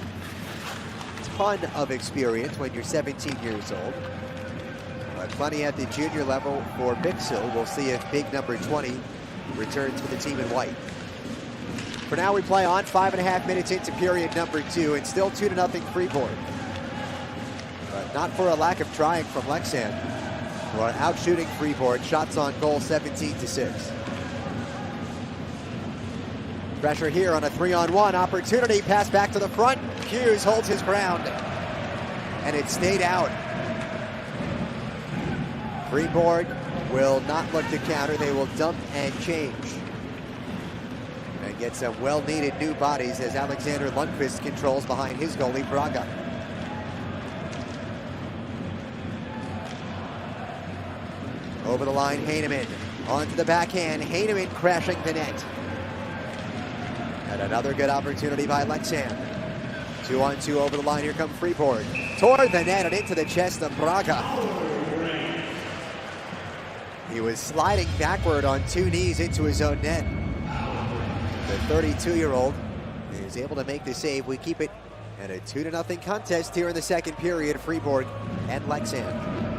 ton of experience when you're 17 years old, but plenty at the junior level for Bixel. We'll see if big number 20 returns for the team in white. For now, we play on 5.5 minutes into period number 2, and still 2-0 Fribourg. But not for a lack of trying from Leksands, who are out shooting Fribourg. Shots on goal, 17-6. Pressure here on a 3-on-1 opportunity. Pass back to the front. Hughes holds his ground, and it stayed out. Fribourg will not look to counter. They will dump and change. And get some well-needed new bodies as Alexander Lundqvist controls behind his goalie, Braga. Over the line, Heineman. Onto the backhand, Heineman crashing the net. And another good opportunity by Leksands. 2-on-2 over the line, here comes Fribourg. Toward the net and into the chest of Braga. He was sliding backward on 2 knees into his own net. The 32-year-old is able to make the save. We keep it at a 2-0 contest here in the second period. Fribourg and Leksands.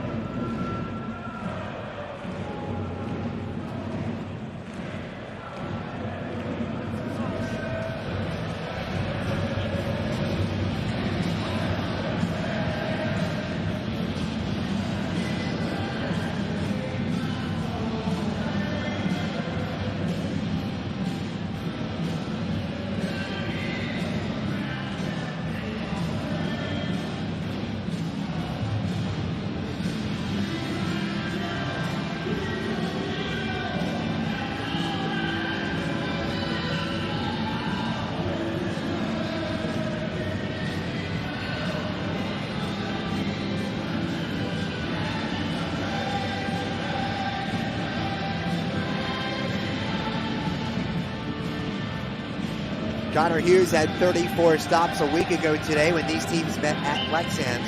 Connor Hughes had 34 stops a week ago today when these teams met at Leksands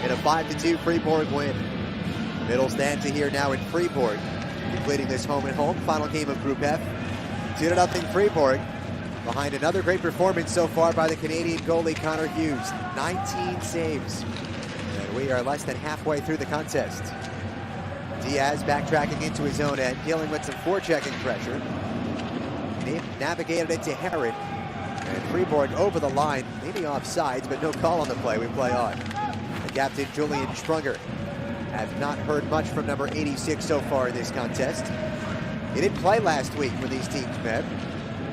in a 5-2 Fribourg win. Middle stanza here now in Fribourg, completing this home-and-home final game of Group F. 2-0 Fribourg, behind another great performance so far by the Canadian goalie Connor Hughes. 19 saves, and we are less than halfway through the contest. Diaz backtracking into his own end, dealing with some forechecking pressure. Navigated it to Herod. And Fribourg over the line, maybe offsides, but no call on the play. We play on. The captain, Julian Strunger. Have not heard much from number 86 so far in this contest. He didn't play last week when these teams met.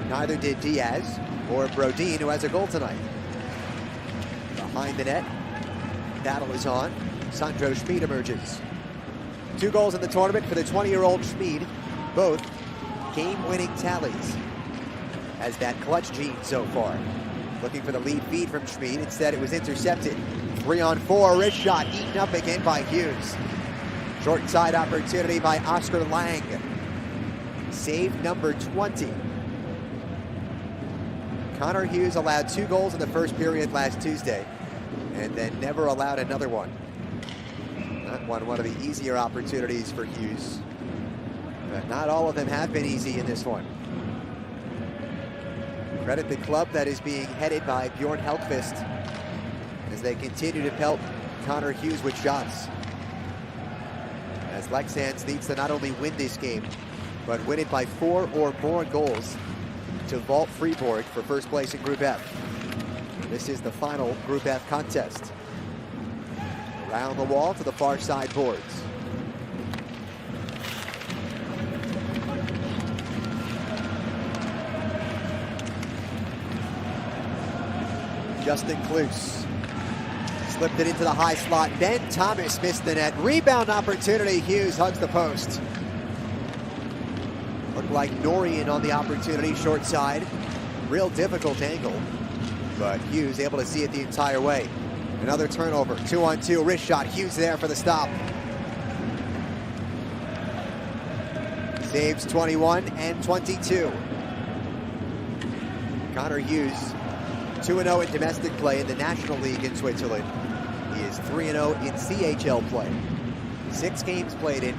Neither did Diaz or Brodin, who has a goal tonight. Behind the net, battle is on. Sandro Schmid emerges. 2 goals in the tournament for the 20-year-old Schmid, both game-winning tallies. Has that clutch gene so far. Looking for the lead feed from Schmid. Instead, it was intercepted. 3-on-4, wrist shot eaten up again by Hughes. Short side opportunity by Oscar Lang. Save number 20. Connor Hughes allowed 2 goals in the first period last Tuesday, and then never allowed another one. Not one of the easier opportunities for Hughes. But not all of them have been easy in this one. Credit the club that is being headed by Bjorn Helkvist as they continue to pelt Connor Hughes with shots. As Leksands needs to not only win this game, but win it by 4 or more goals to vault Fribourg for first place in Group F. This is the final Group F contest. Around the wall to the far side boards. Justin Kloos slipped it into the high slot. Ben Thomas missed the net. Rebound opportunity. Hughes hugs the post. Looked like Norian on the opportunity, short side. Real difficult angle, but Hughes able to see it the entire way. Another turnover, 2-on-2, wrist shot. Hughes there for the stop. Saves 21 and 22. Connor Hughes, 2-0 in domestic play in the National League in Switzerland. He is 3-0 in CHL play. 6 games played in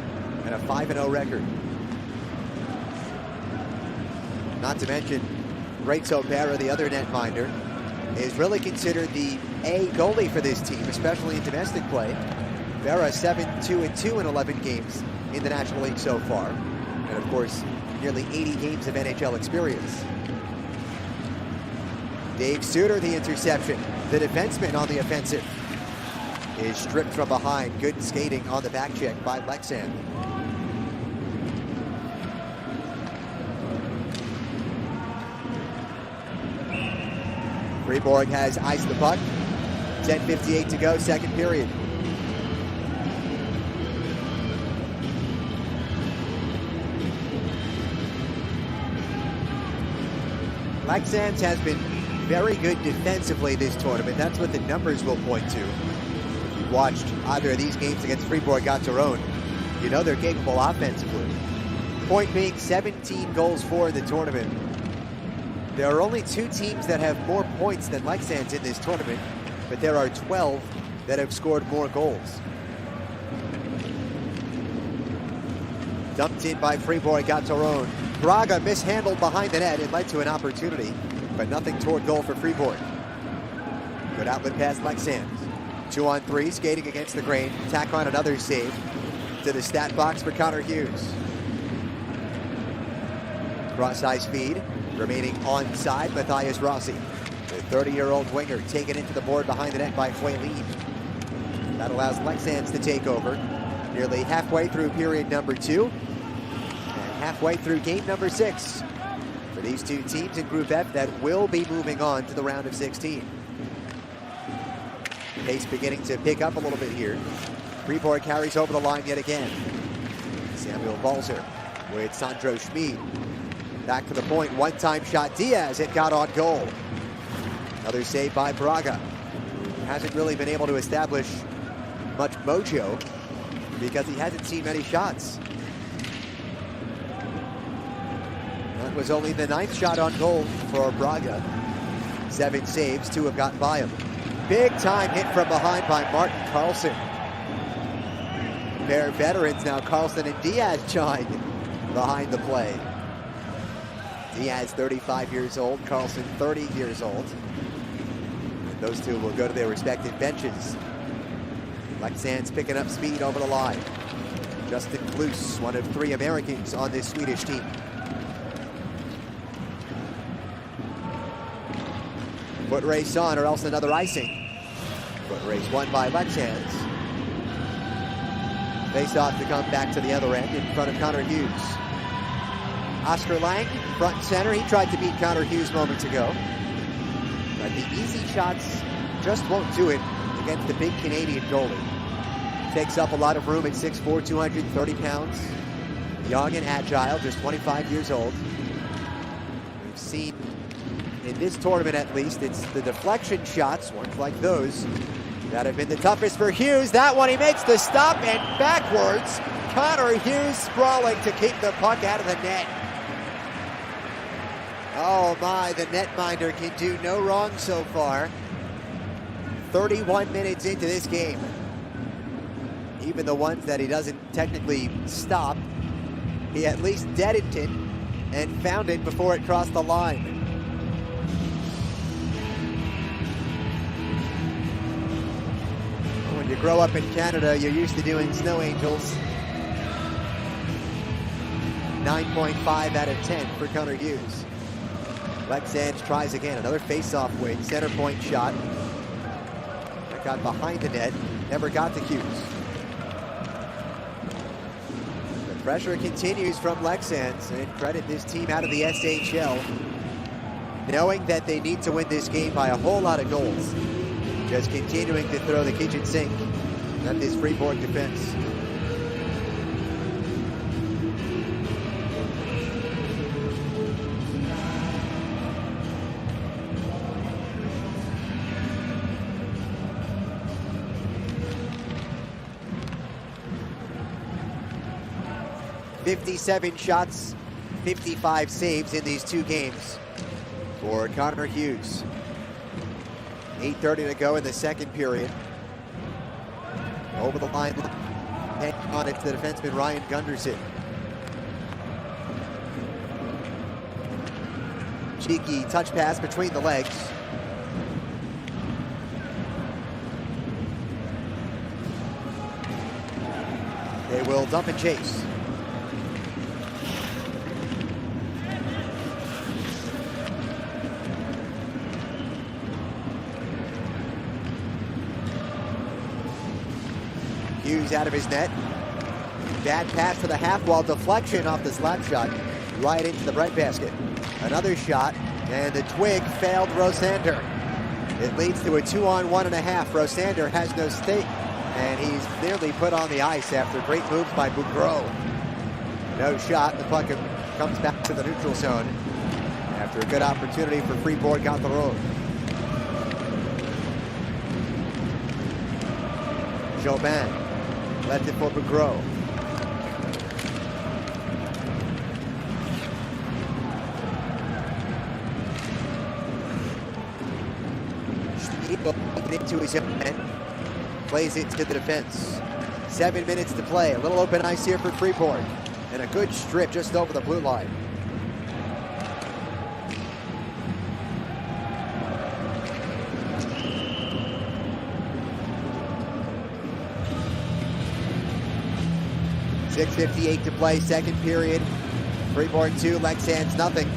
and a 5-0 record. Not to mention, Rachel Berra, the other netminder, is really considered the A goalie for this team, especially in domestic play. Berra 7-2-2 in 11 games in the National League so far. And of course, nearly 80 games of NHL experience. Dave Suter, the interception. The defenseman on the offensive is stripped from behind. Good skating on the back check by Leksands. Fribourg has iced the puck. 10:58 to go, second period. Leksands has been very good defensively this tournament. That's what the numbers will point to. If you watched either of these games against Fribourg-Gottéron, you know they're capable offensively. Point being 17 goals for the tournament. There are only 2 teams that have more points than Leksands in this tournament, but there are 12 that have scored more goals. Dumped in by Fribourg-Gottéron. Braga mishandled behind the net. It led to an opportunity, but nothing toward goal for Fribourg. Good outlet pass Leksands. 2-on-3, skating against the grain. Tack on another save to the stat box for Connor Hughes. Cross-ice feed. Remaining onside, Matthias Rossi. The 30-year-old winger taken into the board behind the net by Huelin. That allows Leksands to take over. Nearly halfway through period number 2. And halfway through game number 6. For these 2 teams in Group F that will be moving on to the round of 16. Pace beginning to pick up a little bit here. Fribourg carries over the line yet again. Samuel Balzer with Sandro Schmid. Back to the point, one-time shot. Diaz, it got on goal. Another save by Braga. Hasn't really been able to establish much mojo because he hasn't seen many shots. That was only the 9th shot on goal for Braga. 7 saves, 2 have gotten by him. Big time hit from behind by Martin Carlson. Pair of veterans now, Carlson and Diaz joined behind the play. Diaz 35 years old, Carlson 30 years old. And those 2 will go to their respective benches. Leksands picking up speed over the line. Justin Kloos, one of 3 Americans on this Swedish team. Foot race on, or else another icing. Foot race won by Leksands. Face off to come back to the other end in front of Connor Hughes. Oscar Lang, front and center. He tried to beat Connor Hughes moments ago. But the easy shots just won't do it against the big Canadian goalie. takes up a lot of room at 6'4", 230 pounds. Young and agile, just 25 years old. We've seen in this tournament, at least, it's the deflection shots, ones like those, that have been the toughest for Hughes. That one, he makes the stop and backwards. Connor Hughes sprawling to keep the puck out of the net. Oh my, the netminder can do no wrong so far. 31 minutes into this game. Even the ones that he doesn't technically stop, he at least deadened it and found it before it crossed the line. When you grow up in Canada, you're used to doing snow angels. 9.5 out of 10 for Connor Hughes. Leksands tries again, another face-off win, center point shot. That got behind the net, never got to Hughes. The pressure continues from Leksands, and credit this team out of the SHL, knowing that they need to win this game by a whole lot of goals. Just continuing to throw the kitchen sink at this Fribourg defense. .57 shots, 55 saves in these two games for Connor Hughes. 8:30 to go in the second period. Over the line, on it to the defenseman Ryan Gunderson. Cheeky touch pass between the legs. They will dump and chase. Hughes out of his net. Bad pass to the half wall, deflection off the slap shot, right into the breadbasket. Another shot, and the twig failed Rosander. It leads to a 2-on-1.5. Rosander has no stake, and he's nearly put on the ice after great moves by Bougreau. No shot, the puck comes back to the neutral zone after a good opportunity for Fribourg-Gottéron. Jobin left it for Bougreau. Into his own end, plays it to the defense. 7 minutes to play. A little open ice here for Fribourg, and a good strip just over the blue line. .6:58 to play, second period. Fribourg 2, Leksands nothing.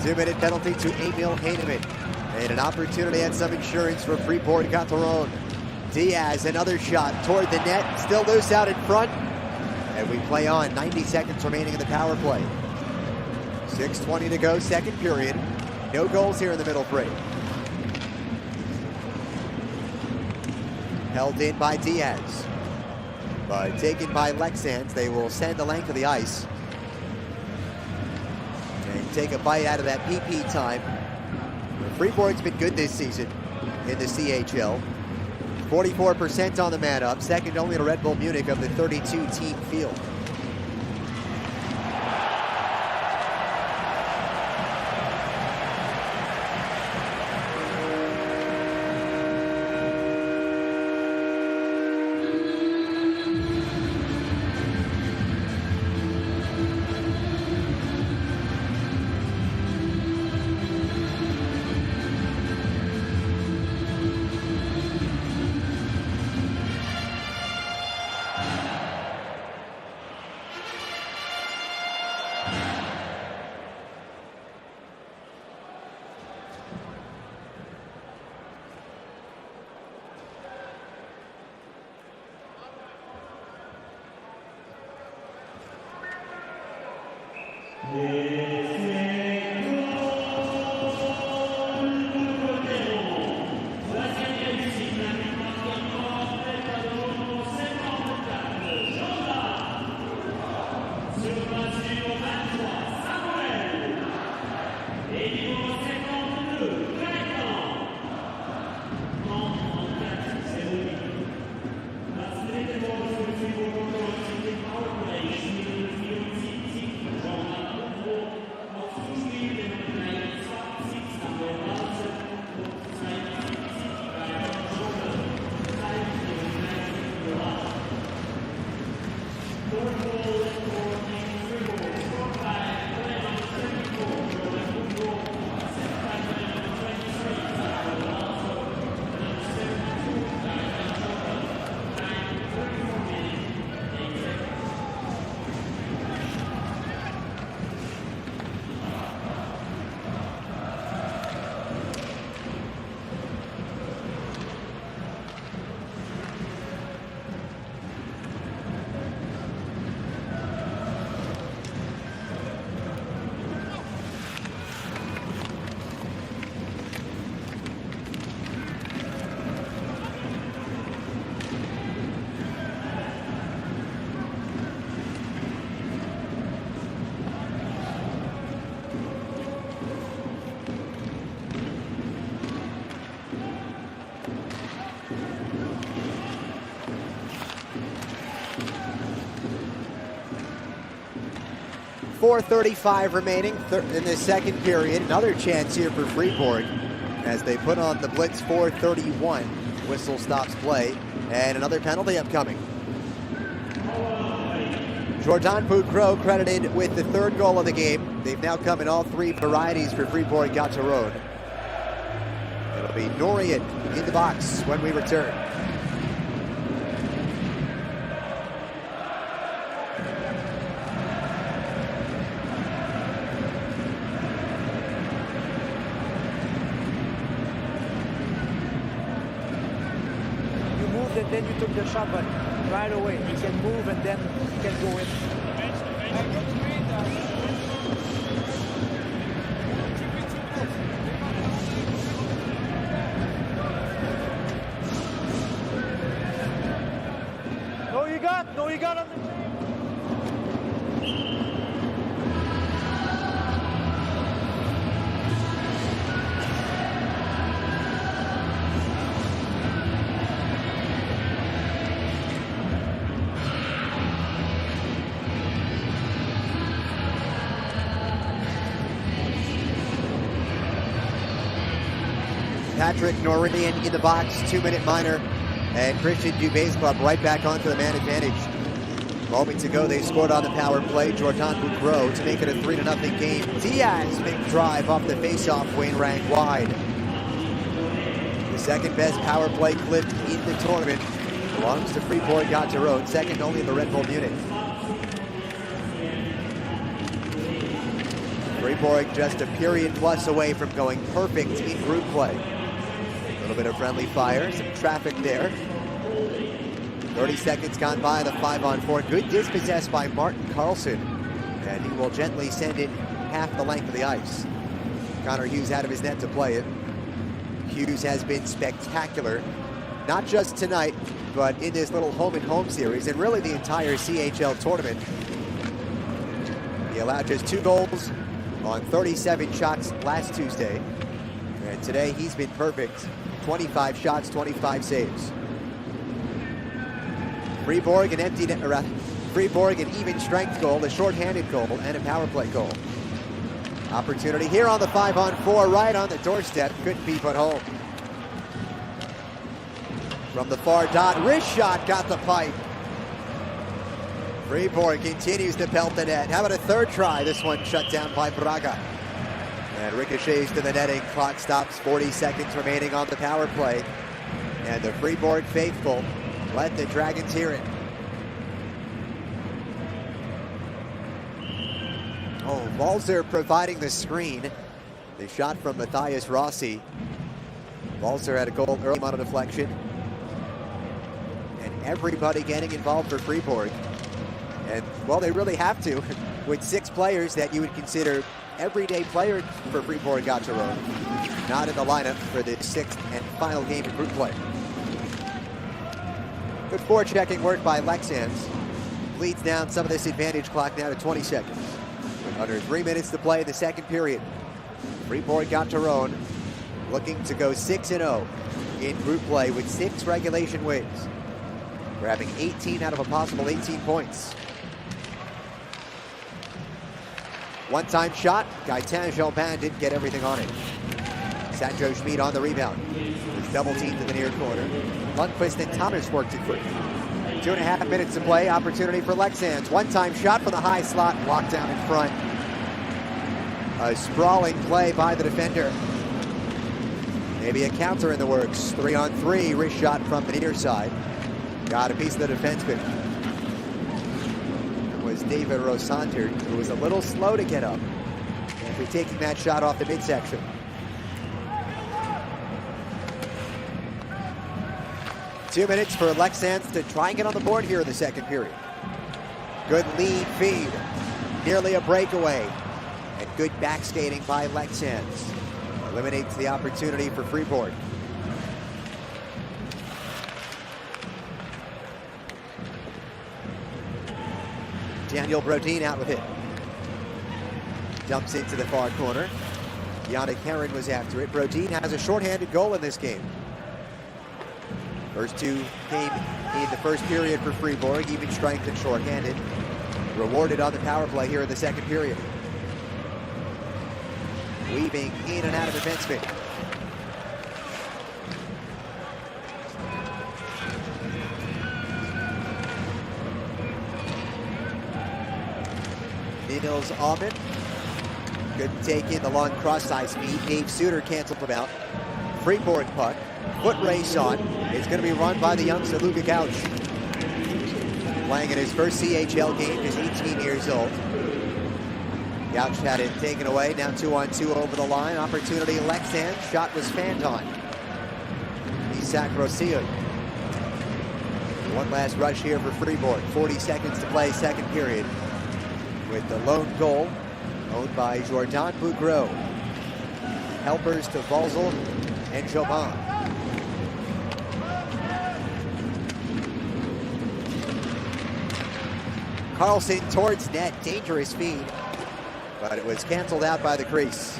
Two-minute penalty to Emil Heinemann. And an opportunity and some insurance for Fribourg-Gottéron. Diaz, another shot toward the net, still loose out in front. And we play on, 90 seconds remaining in the power play. 6:20 to go, second period. No goals here in the middle frame. Held in by Diaz. But taken by Leksands. They will send the length of the ice. And take a bite out of that PP time. Fribourg's been good this season in the CHL. 44% on the man up, second only to Red Bull Munich of the 32-team field. .435 remaining in the second period. Another chance here for Fribourg as they put on the blitz. 4:31. Whistle stops play, and another penalty upcoming. Jordan Boudreau credited with the third goal of the game. They've now come in all three varieties for Fribourg-Gottéron. It'll be Norian in the box when we return. And then you took the shot, but right away you can move and then you can go in. No, you got on the Patrick Norian in the box, 2-minute minor, and Christian Dubé's club right back onto the man advantage. Moments ago, they scored on the power play. Jordan Boudreau to make it a 3-0 game. Diaz big drive off the faceoff, Wainwright wide. The second best power play clip in the tournament belongs to Fribourg-Gottéron, second only to Red Bull Munich. Fribourg just a period plus away from going perfect in group play. A little bit of friendly fire, some traffic there. 30 seconds gone by the 5-on-4. Good dispossessed by Martin Carlson. And he will gently send it half the length of the ice. Connor Hughes out of his net to play it. Hughes has been spectacular, not just tonight, but in this little home-and-home series, and really the entire CHL tournament. He allowed just 2 goals on 37 shots last Tuesday, and today he's been perfect. 25 shots, 25 saves. Fribourg an empty net, Fribourg an even strength goal, a shorthanded goal, and a power play goal. Opportunity here on the 5-on-4, right on the doorstep, couldn't be put home. From the far dot, wrist shot, got the pipe. Fribourg continues to pelt the net. How about a third try? This one shut down by Braga. And ricochets to the netting. Clock stops, 40 seconds remaining on the power play. And the Fribourg faithful let the Dragons hear it. Oh, Walzer providing the screen. The shot from Matthias Rossi. Walzer had a goal early on a deflection. And everybody getting involved for Fribourg. And, well, they really have to, with 6 players that you would consider everyday players for Fribourg-Gottéron, not in the lineup for the 6th and final game of group play. Good forechecking work by Leksands. Leads down some of this advantage clock now to 20 seconds. With under 3 minutes to play in the second period. Fribourg-Gottéron looking to go 6-0 in group play with 6 regulation wins, grabbing 18 out of a possible 18 points. One-time shot. Gaetan Jobin didn't get everything on it. Sancho Schmid on the rebound. He's double teamed to the near corner. Lundqvist and Thomas worked it free. 2.5 minutes to play. Opportunity for Leksands. One-time shot from the high slot. Blocked down in front. A sprawling play by the defender. Maybe a counter in the works. 3-on-3. Wrist shot from the near side. Got a piece of the defenseman. Was David Rosander, who was a little slow to get up after taking that shot off the midsection. Two minutes for Leksands to try and get on the board here in the second period. Good lead feed, nearly a breakaway, and good back skating by Leksands. Eliminates the opportunity for Fribourg. Daniel Brodin out with it. Dumps into the far corner. Yannick Heron was after it. Brodin has a shorthanded goal in this game. First 2 came in the first period for Fribourg, even strength and shorthanded. Rewarded on the power play here in the second period. Weaving in and out of defensemen. Nils Almond couldn't take in the long cross-side speed. Dave Suter canceled him out. Fribourg puck. Foot race on. It's going to be run by the youngster Luka Couch. Playing in his first CHL game, he's 18 years old. Couch had it taken away. Now 2-on-2 over the line. Opportunity Leksands. Shot was fanned on. Isak Rosillo. One last rush here for Fribourg. 40 seconds to play, second period. With the lone goal owned by Jordan Bougreau. Helpers to Volzel and Jobin. Carlson towards net, dangerous feed, but it was canceled out by the crease.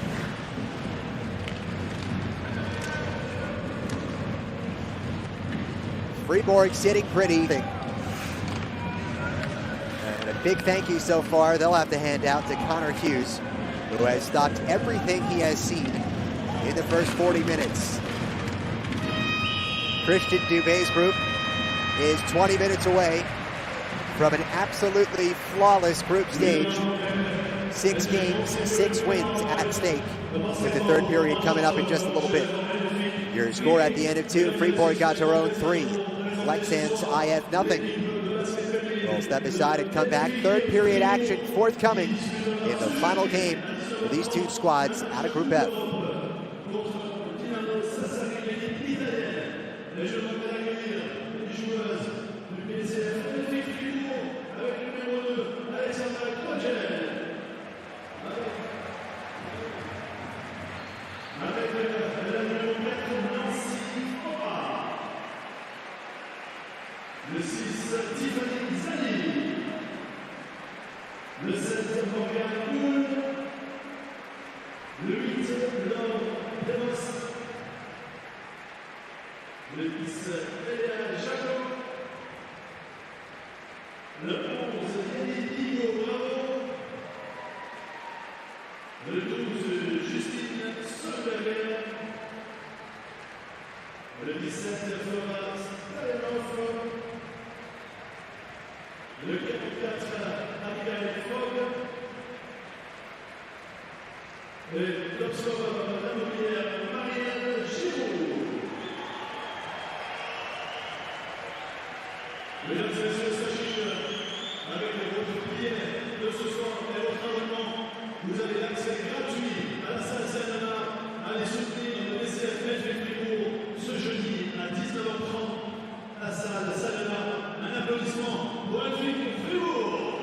Fribourg sitting pretty. And a big thank you so far they'll have to hand out to Connor Hughes, who has stopped everything he has seen in the first 40 minutes. Christian Dubé's group is 20 minutes away from an absolutely flawless group stage. 6 games, 6 wins at stake, with the third period coming up in just a little bit. Your score at the end of 2, Fribourg-Gottéron 3, Leksands IF nothing. We'll step aside and come back. Third period action forthcoming in the final game for these 2 squads out of Group F. Le 6, Tiffany Zani. Le 7, Morgan Poul. Le 8, Laure Demos. Le 10, Elia Jacob. Le 11, Yannick Bravo. Le 12, Justine Solberger. Le 17, Flora Stalenhoff. Le 44, Abigail Fogg. Et top scoreur, la mobilière, Marielle Giroud. Mesdames et messieurs, sachez que avec votre billet de ce soir et votre abonnement, vous avez l'accès gratuit à la salle Salana, à les soutenir le BCF Fribourg ce jeudi à 19h30. La salle Salana, un applaudissement pour Fribourg.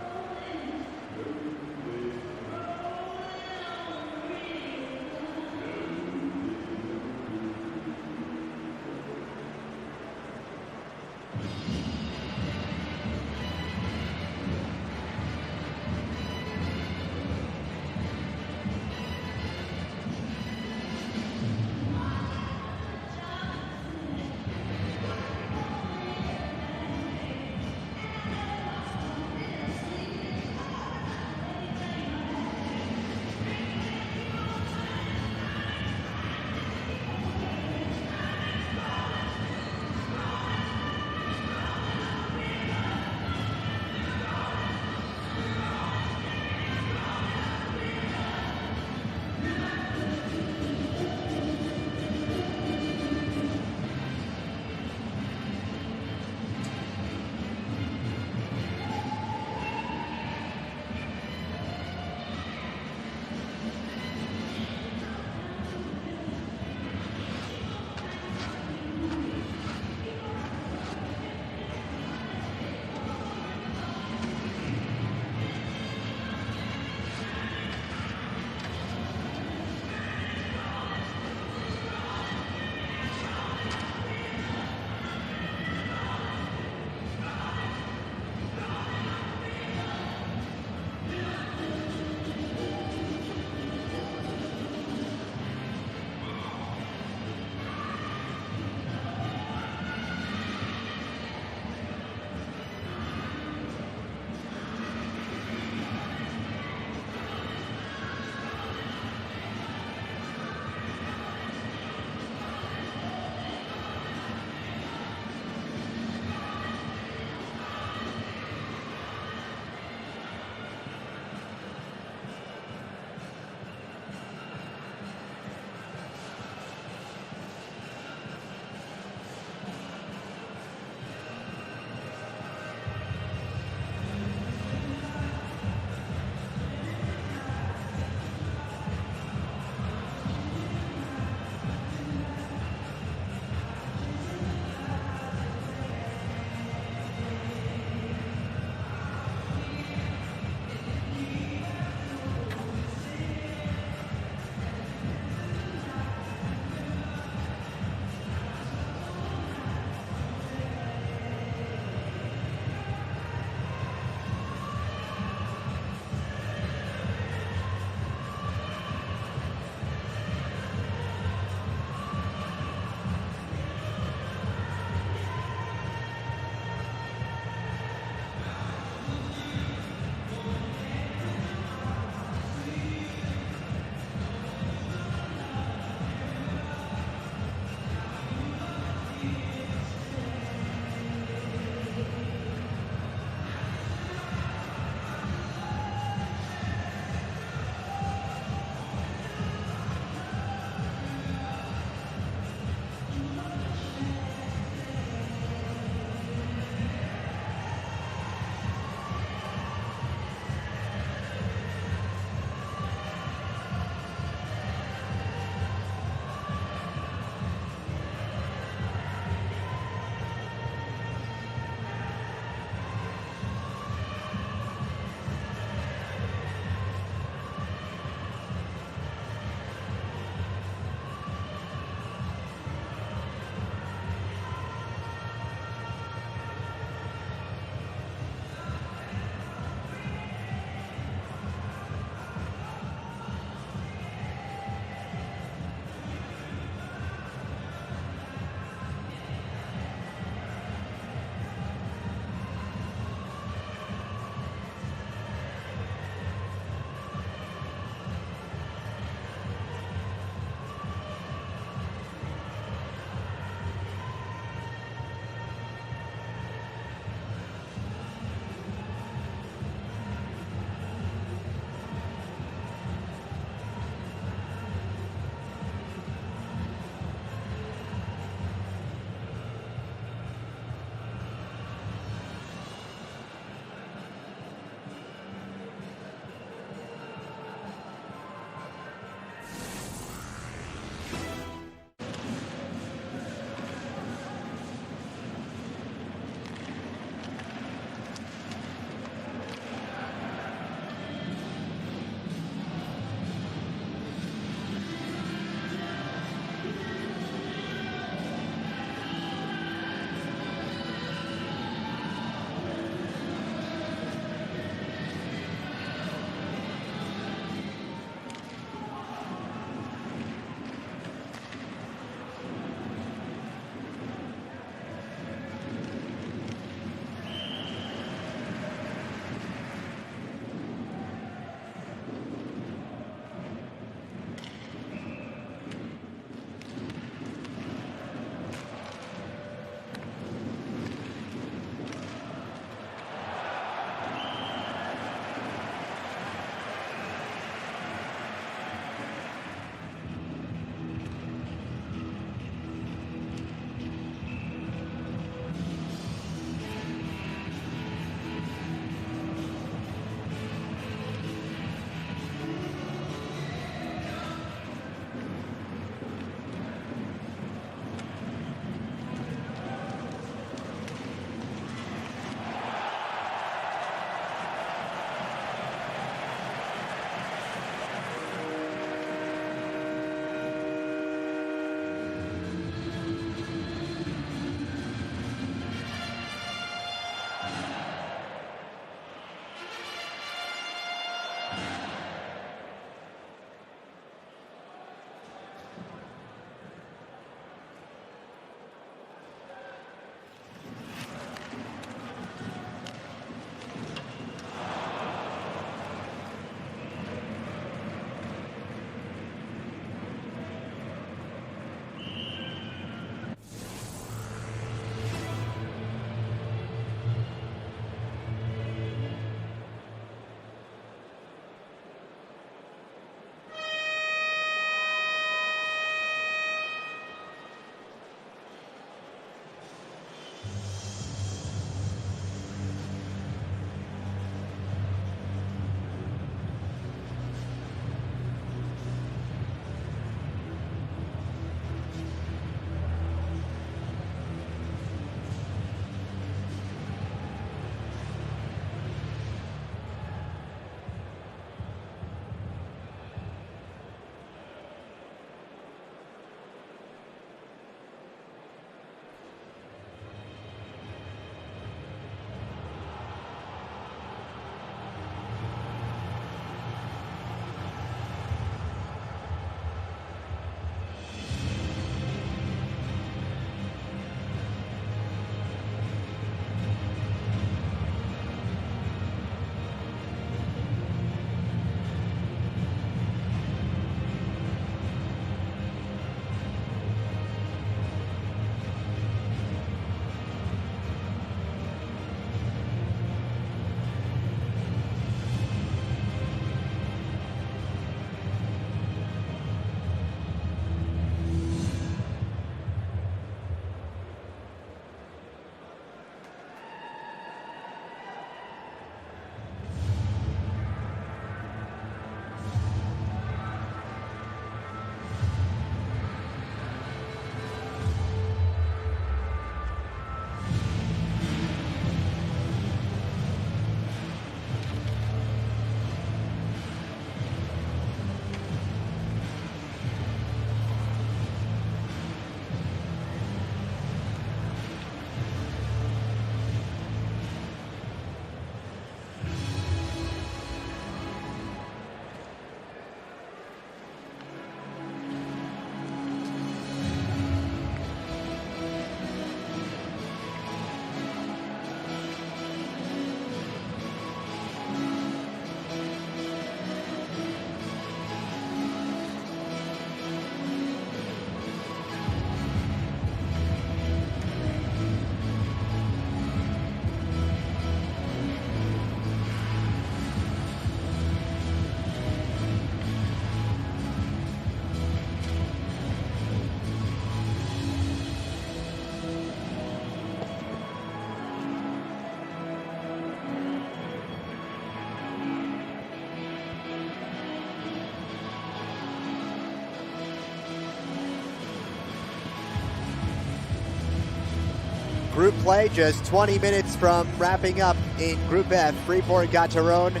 group play, just 20 minutes from wrapping up in Group F. Fribourg-Gottéron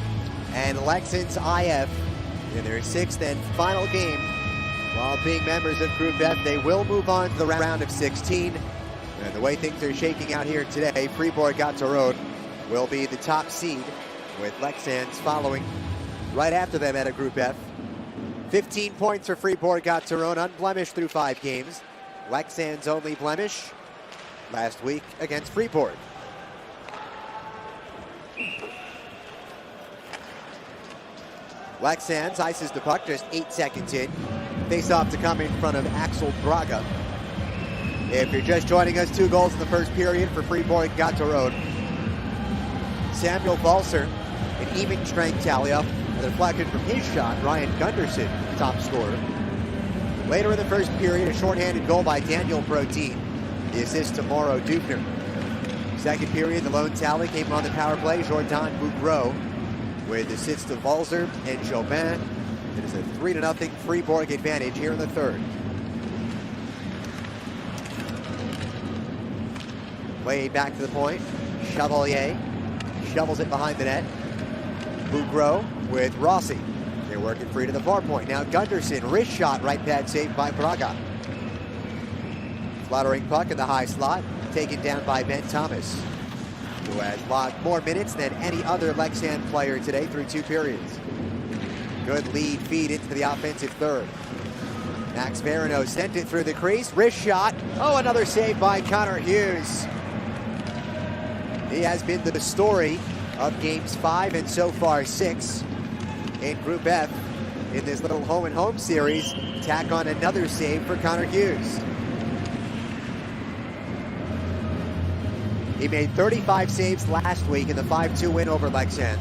and Leksands IF in their 6th and final game. While being members of Group F, they will move on to the round of 16. And the way things are shaking out here today, Fribourg-Gottéron will be the top seed, with Leksands following right after them at a Group F. 15 points for Fribourg-Gottéron, unblemished through 5 games. Leksands' only blemish last week against Fribourg. Leksands ices the puck just 8 seconds in. Face off to come in front of Axel Braga. If you're just joining us, 2 goals in the first period for Fribourg-Gottéron. Samuel Balser, an even strength tally up, a deflection from his shot. Ryan Gunderson, top scorer. Later in the first period, a shorthanded goal by Daniel Brodin. The assist to Mauro Dubner. Second period, the lone tally came on the power play. Jordan Bougreau with assists to Valzer and Jobin. It is a 3-0 Fribourg advantage here in the third. Way back to the point. Chevalier shovels it behind the net. Bougreau with Rossi. They're working free to the far point. Now Gunderson, wrist shot, right pad saved by Braga. Fluttering puck in the high slot, taken down by Ben Thomas, who has logged more minutes than any other Leksands player today through 2 periods. Good lead feed into the offensive third. Max Verino sent it through the crease, wrist shot. Oh, another save by Connor Hughes. He has been the story of games 5 and so far 6 in Group F in this little home-and-home series. Tack on another save for Connor Hughes. He made 35 saves last week in the 5-2 win over Leksands.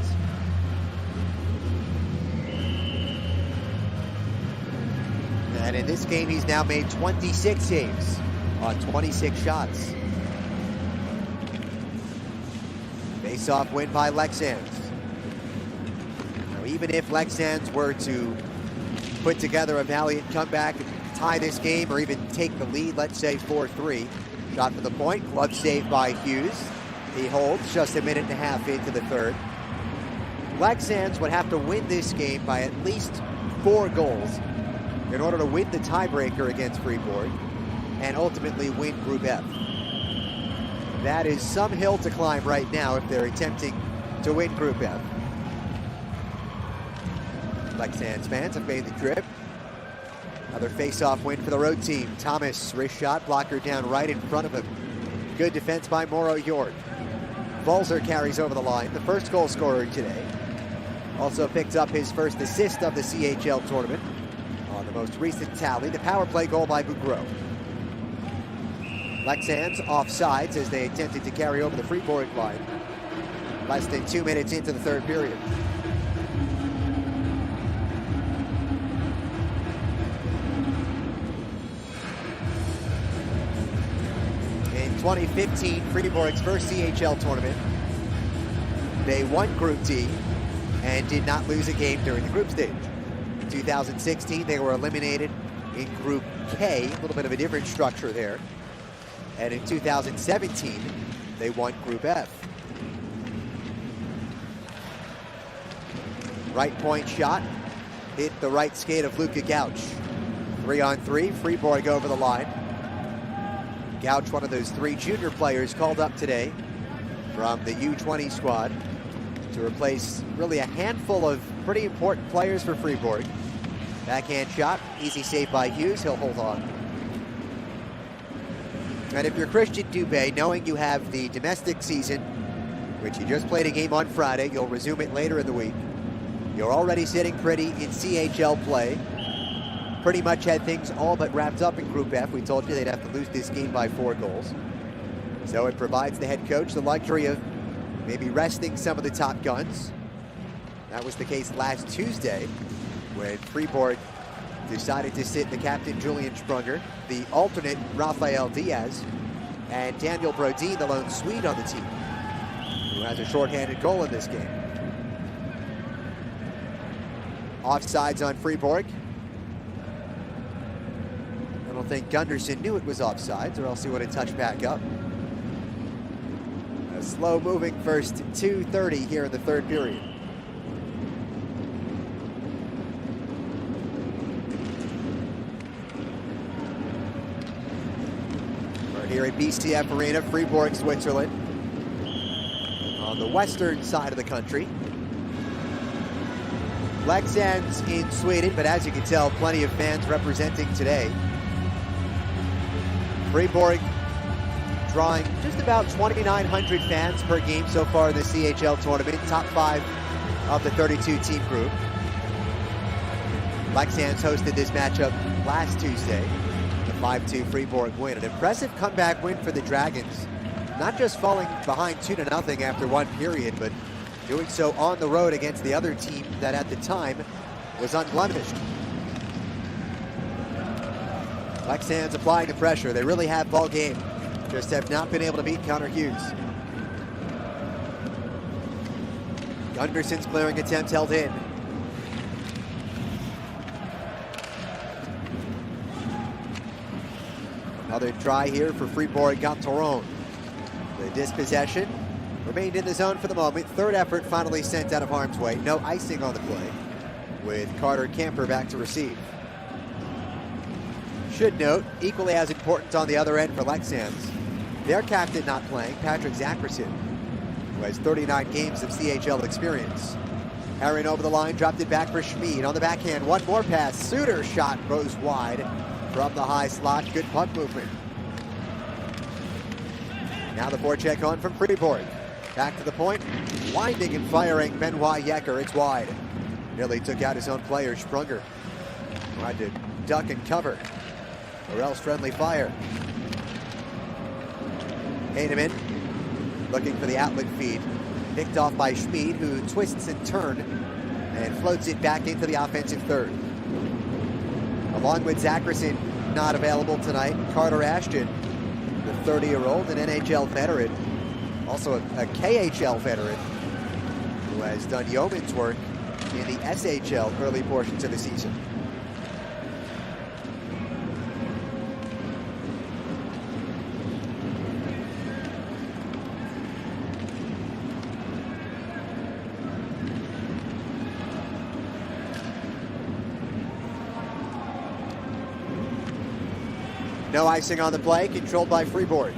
And in this game, he's now made 26 saves on 26 shots. Face-off win by Leksands. Now, even if Leksands were to put together a valiant comeback and tie this game, or even take the lead, let's say 4-3, shot for the point, glove saved by Hughes. He holds just a minute and a half into the third. Leksands would have to win this game by at least 4 goals in order to win the tiebreaker against Fribourg and ultimately win Group F. That is some hill to climb right now if they're attempting to win Group F. Leksands fans have made the trip. Another face-off win for the road team. Thomas, wrist shot, blocker down right in front of him. Good defense by Mauro Hjort. Valzer carries over the line, the first goal scorer today. Also picked up his first assist of the CHL tournament on the most recent tally, the power play goal by Bougreau. Leksands offsides as they attempted to carry over the Fribourg line. Less than 2 minutes into the third period. In 2015, Fribourg's first CHL tournament, they won Group D and did not lose a game during the group stage. In 2016, they were eliminated in Group K, a little bit of a different structure there. And in 2017, they won Group F. Right point shot, hit the right skate of Luka Gauch. 3-on-3, Fribourg over the line. Gauch, one of those 3 junior players called up today from the U20 squad to replace really a handful of pretty important players for Fribourg. Backhand shot, easy save by Hughes, he'll hold on. And if you're Christian Dubé, knowing you have the domestic season, which you just played a game on Friday, you'll resume it later in the week. You're already sitting pretty in CHL play. Pretty much had things all but wrapped up in Group F. We told you they'd have to lose this game by 4 goals. So it provides the head coach the luxury of maybe resting some of the top guns. That was the case last Tuesday when Fribourg decided to sit the captain Julian Sprunger, the alternate Rafael Diaz, and Daniel Brodin, the lone Swede on the team, who has a shorthanded goal in this game. Offsides on Fribourg. I don't think Gunderson knew it was offsides, or else he would have touched back up. slow-moving first 2:30 here in the third period. We're here at BCF Arena, Fribourg, Switzerland, on the western side of the country. Leksands in Sweden, but as you can tell, plenty of fans representing today. Fribourg drawing just about 2,900 fans per game so far in the CHL tournament, top 5 of the 32-team group. Leksands hosted this matchup last Tuesday, the 5-2 Fribourg win. An impressive comeback win for the Dragons, not just falling behind 2-0 after one period, but doing so on the road against the other team that at the time was unblemished. Leksands applying the pressure. They really have ball game. Just have not been able to beat Connor Hughes. Gunderson's clearing attempt held in. Another try here for Fribourg-Gottéron. The dispossession remained in the zone for the moment. Third effort finally sent out of harm's way. No icing on the play, with Carter Camper back to receive. Should note, equally as important on the other end for Leksands, their captain not playing, Patrick Zackerson, who has 39 games of CHL experience. Aaron over the line, dropped it back for Schmid. On the backhand, one more pass. Suter shot goes wide from the high slot. Good puck movement. Now the forecheck on from Fribourg. Back to the point, winding and firing Benoit Yecker. It's wide. Nearly took out his own player, Sprunger. Tried to duck and cover, or else friendly fire. Heinemann looking for the outlet feed. Picked off by Schmid, who twists and turns and floats it back into the offensive third. Along with Zackerson not available tonight, Carter Ashton, the 30-year-old, an NHL veteran, also a KHL veteran, who has done yeoman's work in the SHL early portions of the season. No icing on the play, controlled by Fribourg.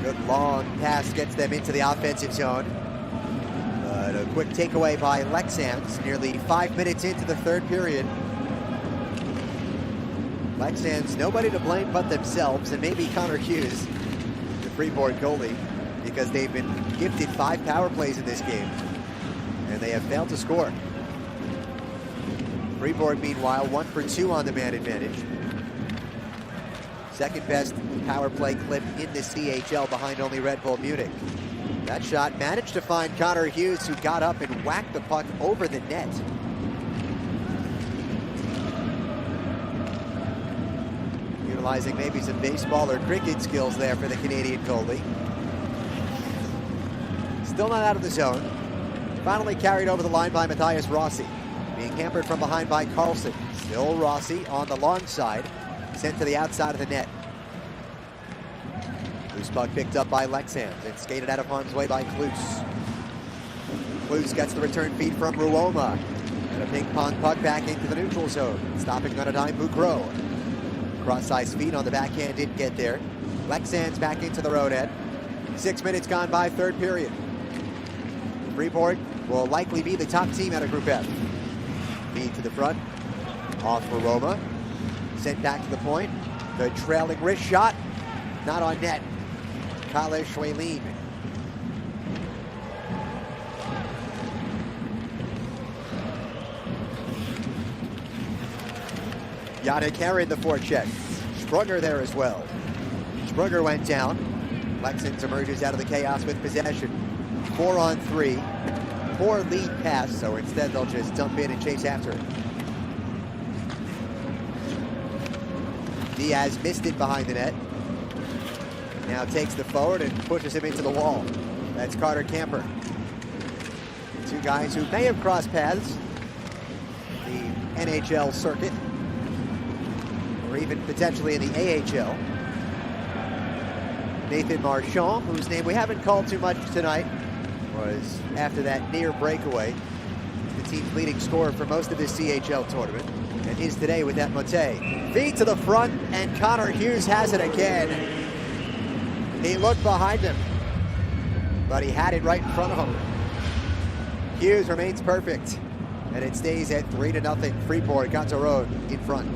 Good long pass gets them into the offensive zone. But a quick takeaway by Leksands, nearly 5 minutes into the third period. Leksands, nobody to blame but themselves, and maybe Connor Hughes, the Fribourg goalie, because they've been gifted 5 power plays in this game, and they have failed to score. Fribourg, meanwhile, 1 for 2 on the man advantage. Second best power play clip in the CHL, behind only Red Bull Munich. That shot managed to find Connor Hughes, who got up and whacked the puck over the net. Utilizing maybe some baseball or cricket skills there for the Canadian goalie. Still not out of the zone. Finally carried over the line by Matthias Rossi. Being hampered from behind by Carlson. Still Rossi on the long side. Sent to the outside of the net. Loose puck picked up by Leksands and skated out of harm's way by Kloos. Kloos gets the return feed from Ruoma. And a ping pong puck back into the neutral zone. Stopping on a dime, Boukro. Cross-size feed on the backhand, didn't get there. Leksands back into the road end. 6 minutes gone by, third period. Fribourg will likely be the top team out of Group F. Feed to the front. Off for Roma. Sent back to the point. The trailing wrist shot, not on net. Kyle Schwelin. Yannick Herron, the forecheck. Sprunger there as well. Sprunger went down. Leksands emerges out of the chaos with possession. 4-on-3. Poor lead pass, so instead they'll just dump in and chase after it. Diaz missed it behind the net. Now takes the forward and pushes him into the wall. That's Carter Camper. Two guys who may have crossed paths in the NHL circuit, or even potentially in the AHL. Nathan Marchand, whose name we haven't called too much tonight, was after that near breakaway the team's leading scorer for most of this CHL tournament, and is today with that Motte. Feet to the front, and Connor Hughes has it again. He looked behind him, but he had it right in front of him. Hughes remains perfect, and it stays at 3-0. Fribourg-Gottéron in front.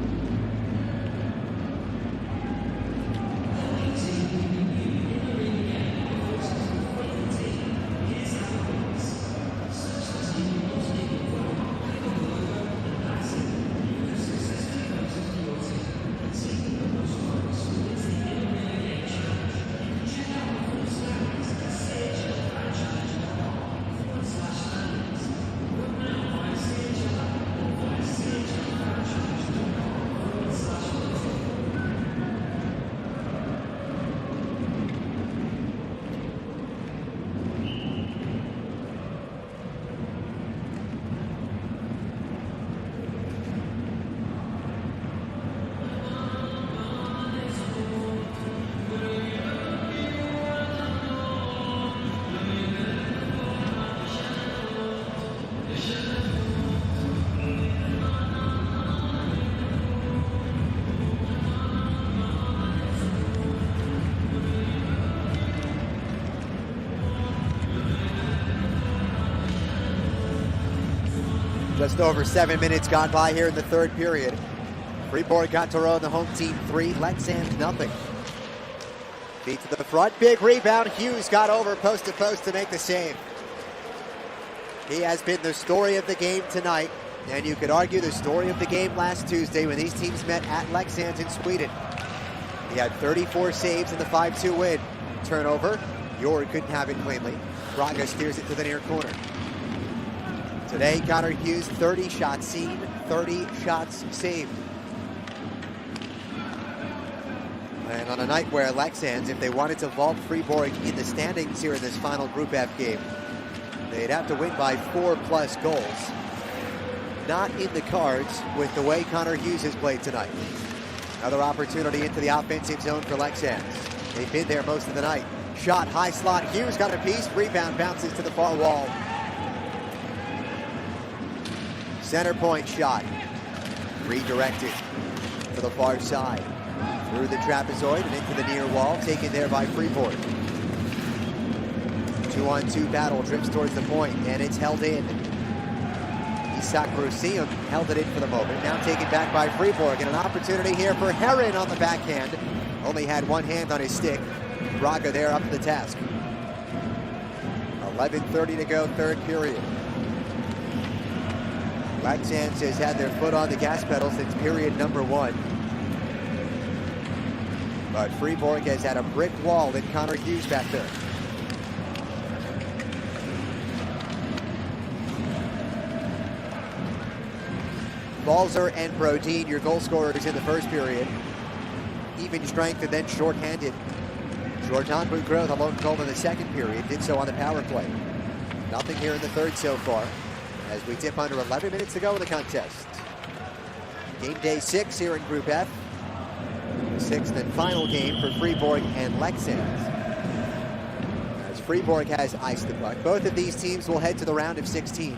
Just over 7 minutes gone by here in the third period. Fribourg-Gottéron, the home team, 3, Leksands, nothing. Feet to the front, big rebound. Hughes got over post to post to make the save. He has been the story of the game tonight, and you could argue the story of the game last Tuesday when these teams met at Leksands in Sweden. He had 34 saves in the 5-2 win. Turnover, Jord couldn't have it cleanly. Braga steers it to the near corner. Today, Connor Hughes, 30 shots seen, 30 shots saved. And on a night where Leksands, if they wanted to vault Fribourg in the standings here in this final Group F game, they'd have to win by 4+ goals. Not in the cards with the way Connor Hughes has played tonight. Another opportunity into the offensive zone for Leksands. They've been there most of the night. Shot, high slot, Hughes got a piece, rebound bounces to the far wall. Center point shot, redirected to the far side, through the trapezoid and into the near wall, taken there by Fribourg. 2-on-2 battle, trips towards the point, and it's held in. Isak Rusium held it in for the moment, now taken back by Fribourg, and an opportunity here for Heron on the backhand. Only had one hand on his stick. Braga there up to the task. 11:30 to go, third period. Leksands has had their foot on the gas pedal since period number 1. But Fribourg has had a brick wall in Connor Hughes back there. Balzer and Brodin, your goal scorers in the first period. Even strength and then short-handed. Jordan Bougro, the lone goal in the second period, did so on the power play. Nothing here in the third so far, as we tip under 11 minutes to go in the contest. Game day 6 here in Group F. The 6th and final game for Fribourg and Leksands. As Fribourg has iced the puck, both of these teams will head to the round of 16.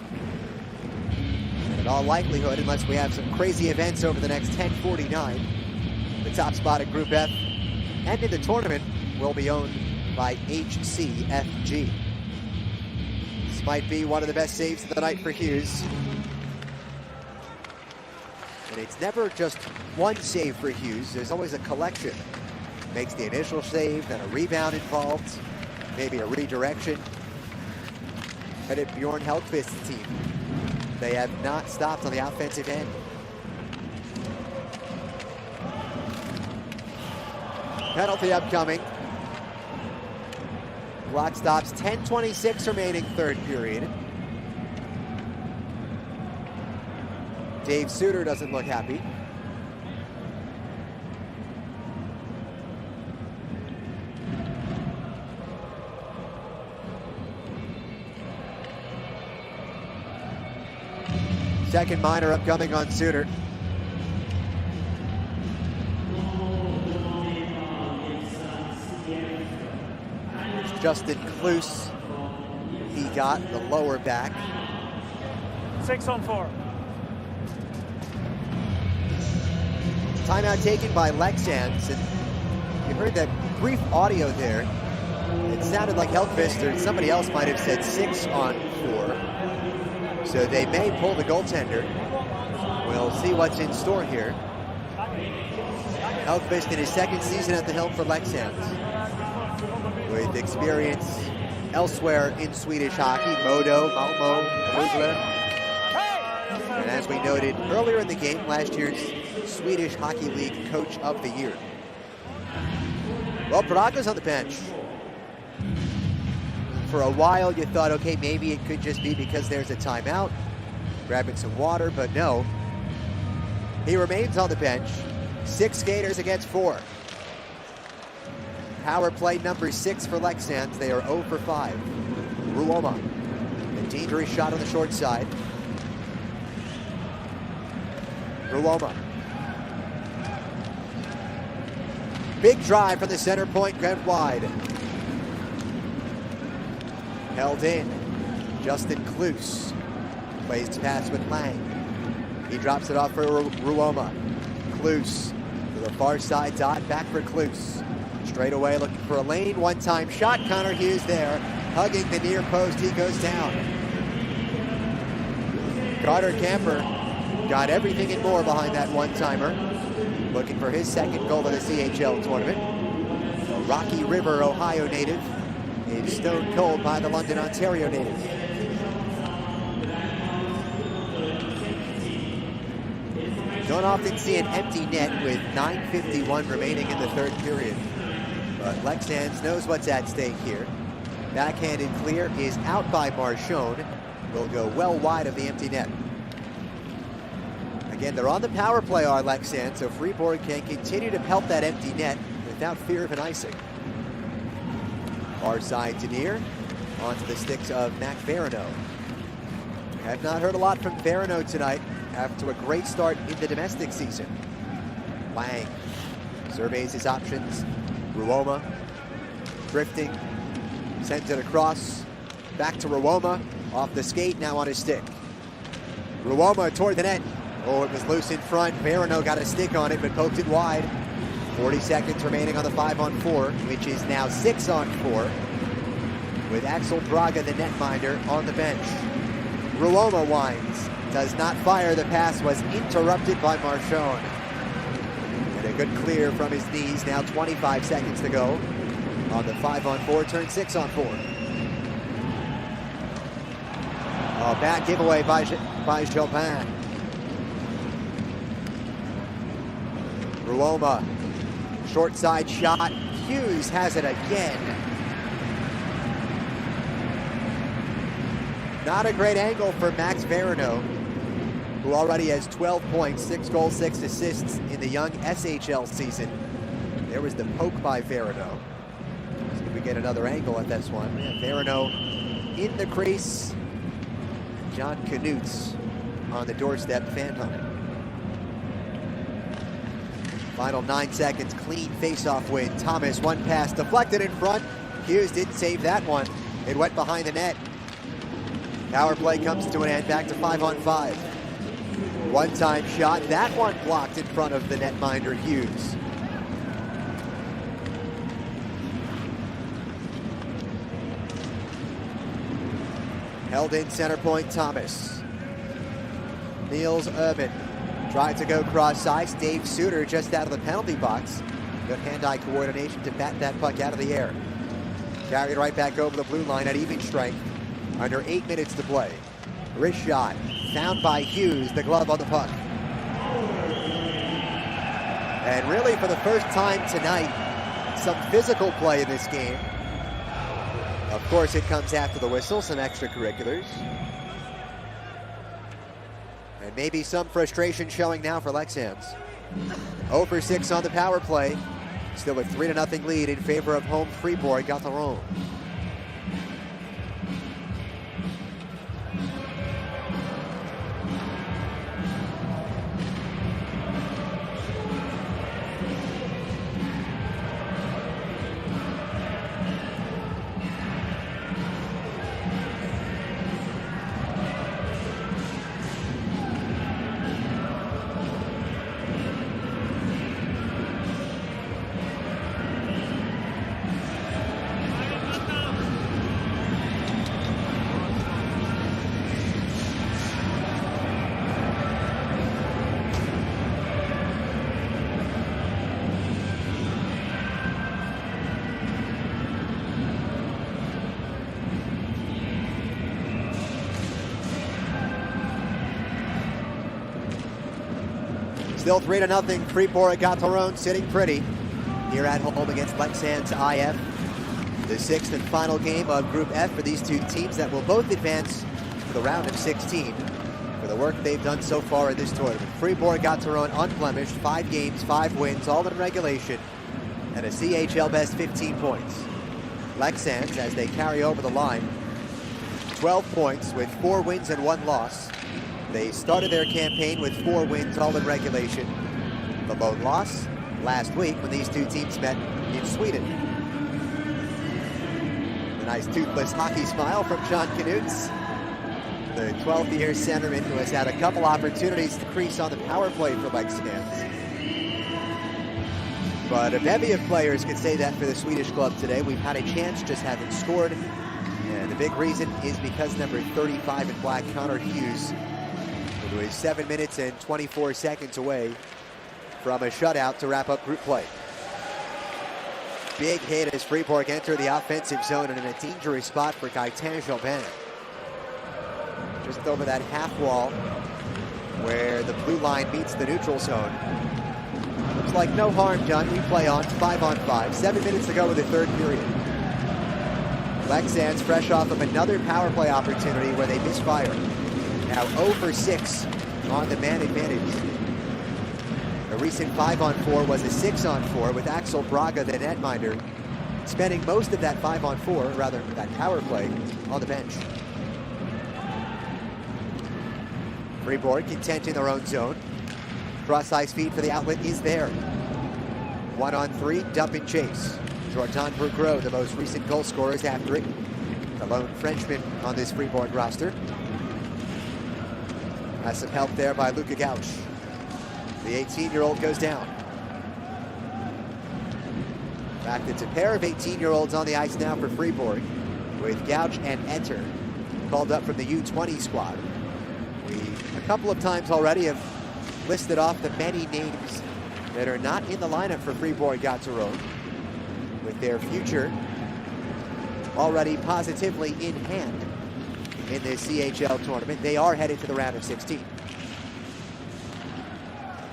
And in all likelihood, unless we have some crazy events over the next 10:49, the top spot at Group F and in the tournament will be owned by HCFG. Might be one of the best saves of the night for Hughes. And it's never just one save for Hughes. There's always a collection. Makes the initial save, then a rebound involved, maybe a redirection. But at Bjorn Hellqvist's team, they have not stopped on the offensive end. Penalty upcoming. Clock stops, 10:26 remaining, third period. Dave Suter doesn't look happy. Second minor upcoming on Suter. Justin Kloos. He got the lower back. 6-on-4. Timeout taken by Leksands, and you heard that brief audio there. It sounded like Hellqvist or somebody else might have said 6-on-4. So they may pull the goaltender. We'll see what's in store here. Hellqvist in his second season at the helm for Leksands, with experience elsewhere in Swedish hockey, Modo, Malmo, Rögle. And as we noted earlier in the game, last year's Swedish Hockey League Coach of the Year. Well, Braga's on the bench. For a while, you thought, okay, maybe it could just be because there's a timeout, grabbing some water, but no. He remains on the bench. 6 skaters against 4. Power play number 6 for Leksands. They are 0 for 5. Ruoma, a dangerous shot on the short side. Ruoma. Big drive from the center point, grabbed wide. Held in. Justin Kloos plays pass with Lang. He drops it off for Ruoma. Kloos to the far side dot, back for Kloos. Straight away looking for a lane, one-time shot. Connor Hughes there, hugging the near post. He goes down. Carter Camper got everything and more behind that one-timer. Looking for his second goal of the CHL tournament. A Rocky River, Ohio native is stone cold by the London, Ontario native. Don't often see an empty net with 9:51 remaining in the third period. But Leksands knows what's at stake here. Backhanded clear is out by Marchand. Will go well wide of the empty net. Again, they're on the power play, are Leksands, so Fribourg can continue to pelt that empty net without fear of an icing. Far side to near, onto the sticks of Mac Verino. Have not heard a lot from Verino tonight after a great start in the domestic season. Lang surveys his options. Ruoma drifting, sends it across, back to Ruoma, off the skate, now on his stick. Ruoma toward the net. Oh, it was loose in front. Verino got a stick on it, but poked it wide. 40 seconds remaining on the 5-on-4, which is now 6-on-4, with Axel Braga, the netminder, on the bench. Ruoma winds, does not fire. The pass was interrupted by Marchand. And a good clear from his knees. Now 25 seconds to go on the 5-on-4, turn 6-on-4. Oh, bad giveaway by Jobin. Ruoma, short side shot. Hughes has it again. Not a great angle for Max Verino, who already has 12 points, 6 goals, 6 assists in the young SHL season. There was the poke by Verino. See if we get another angle at this one. Yeah, Verino in the crease. John Knutz on the doorstep, fan hunting. Final 9 seconds, clean face-off win. Thomas, one pass, deflected in front. Hughes didn't save that one. It went behind the net. Power play comes to an end, back to 5-on-5. One-time shot, that one blocked in front of the netminder, Hughes. Held in center point, Thomas. Niels Urban tried to go cross ice. Dave Suter just out of the penalty box. Good hand-eye coordination to bat that puck out of the air. Carried right back over the blue line at even strength. Under 8 minutes to play. Wrist shot, found by Hughes, the glove on the puck. And really for the first time tonight, some physical play in this game. Of course, it comes after the whistle, some extracurriculars. And maybe some frustration showing now for Leksands. 0 for 6 on the power play. Still a 3-0 lead in favor of home Fribourg-Gottéron. Still 3-0. Fribourg-Gottéron sitting pretty here at home against Leksands IF. The sixth and final game of Group F for these two teams that will both advance to the round of 16 for the work they've done so far in this tournament. Fribourg-Gottéron unblemished, 5 games, 5 wins, all in regulation, and a CHL best 15 points. Leksands, as they carry over the line, 12 points with 4 wins and 1 loss. They started their campaign with 4 wins, all in regulation. The lone loss last week when these two teams met in Sweden. A nice toothless hockey smile from John Knutz, the 12th-year centerman who has had a couple opportunities to crease on the power play for Leksands. But a bevy of players could say that for the Swedish club today. We've had a chance, just haven't scored. And the big reason is because number 35 in black, Connor Hughes, who is 7 minutes and 24 seconds away from a shutout to wrap up group play. Big hit as Fribourg enter the offensive zone and in a dangerous spot for Gaetan Jobin. Just over that half wall where the blue line meets the neutral zone. Looks like no harm done. We play on 5-on-5. 7 minutes to go with the third period. Leksands fresh off of another power play opportunity where they misfire. Now 0 for 6 on the man advantage. A recent 5-on-4 was a 6-on-4 with Axel Braga, the netminder, spending most of that 5-on-4, rather that power play, on the bench. Fribourg content in their own zone. Cross-ice feed for the outlet is there. 1-on-3, dump and chase. Jordan Bourgreau, the most recent goal scorers after it. The lone Frenchman on this Fribourg roster. Has some help there by Luca Gauch. The 18-year-old goes down. In fact, it's a pair of 18-year-olds on the ice now for Fribourg, with Gauch and Enter called up from the U20 squad. We, a couple of times already, have listed off the many names that are not in the lineup for Fribourg-Gottéron, with their future already positively in hand in this CHL tournament. They are headed to the round of 16.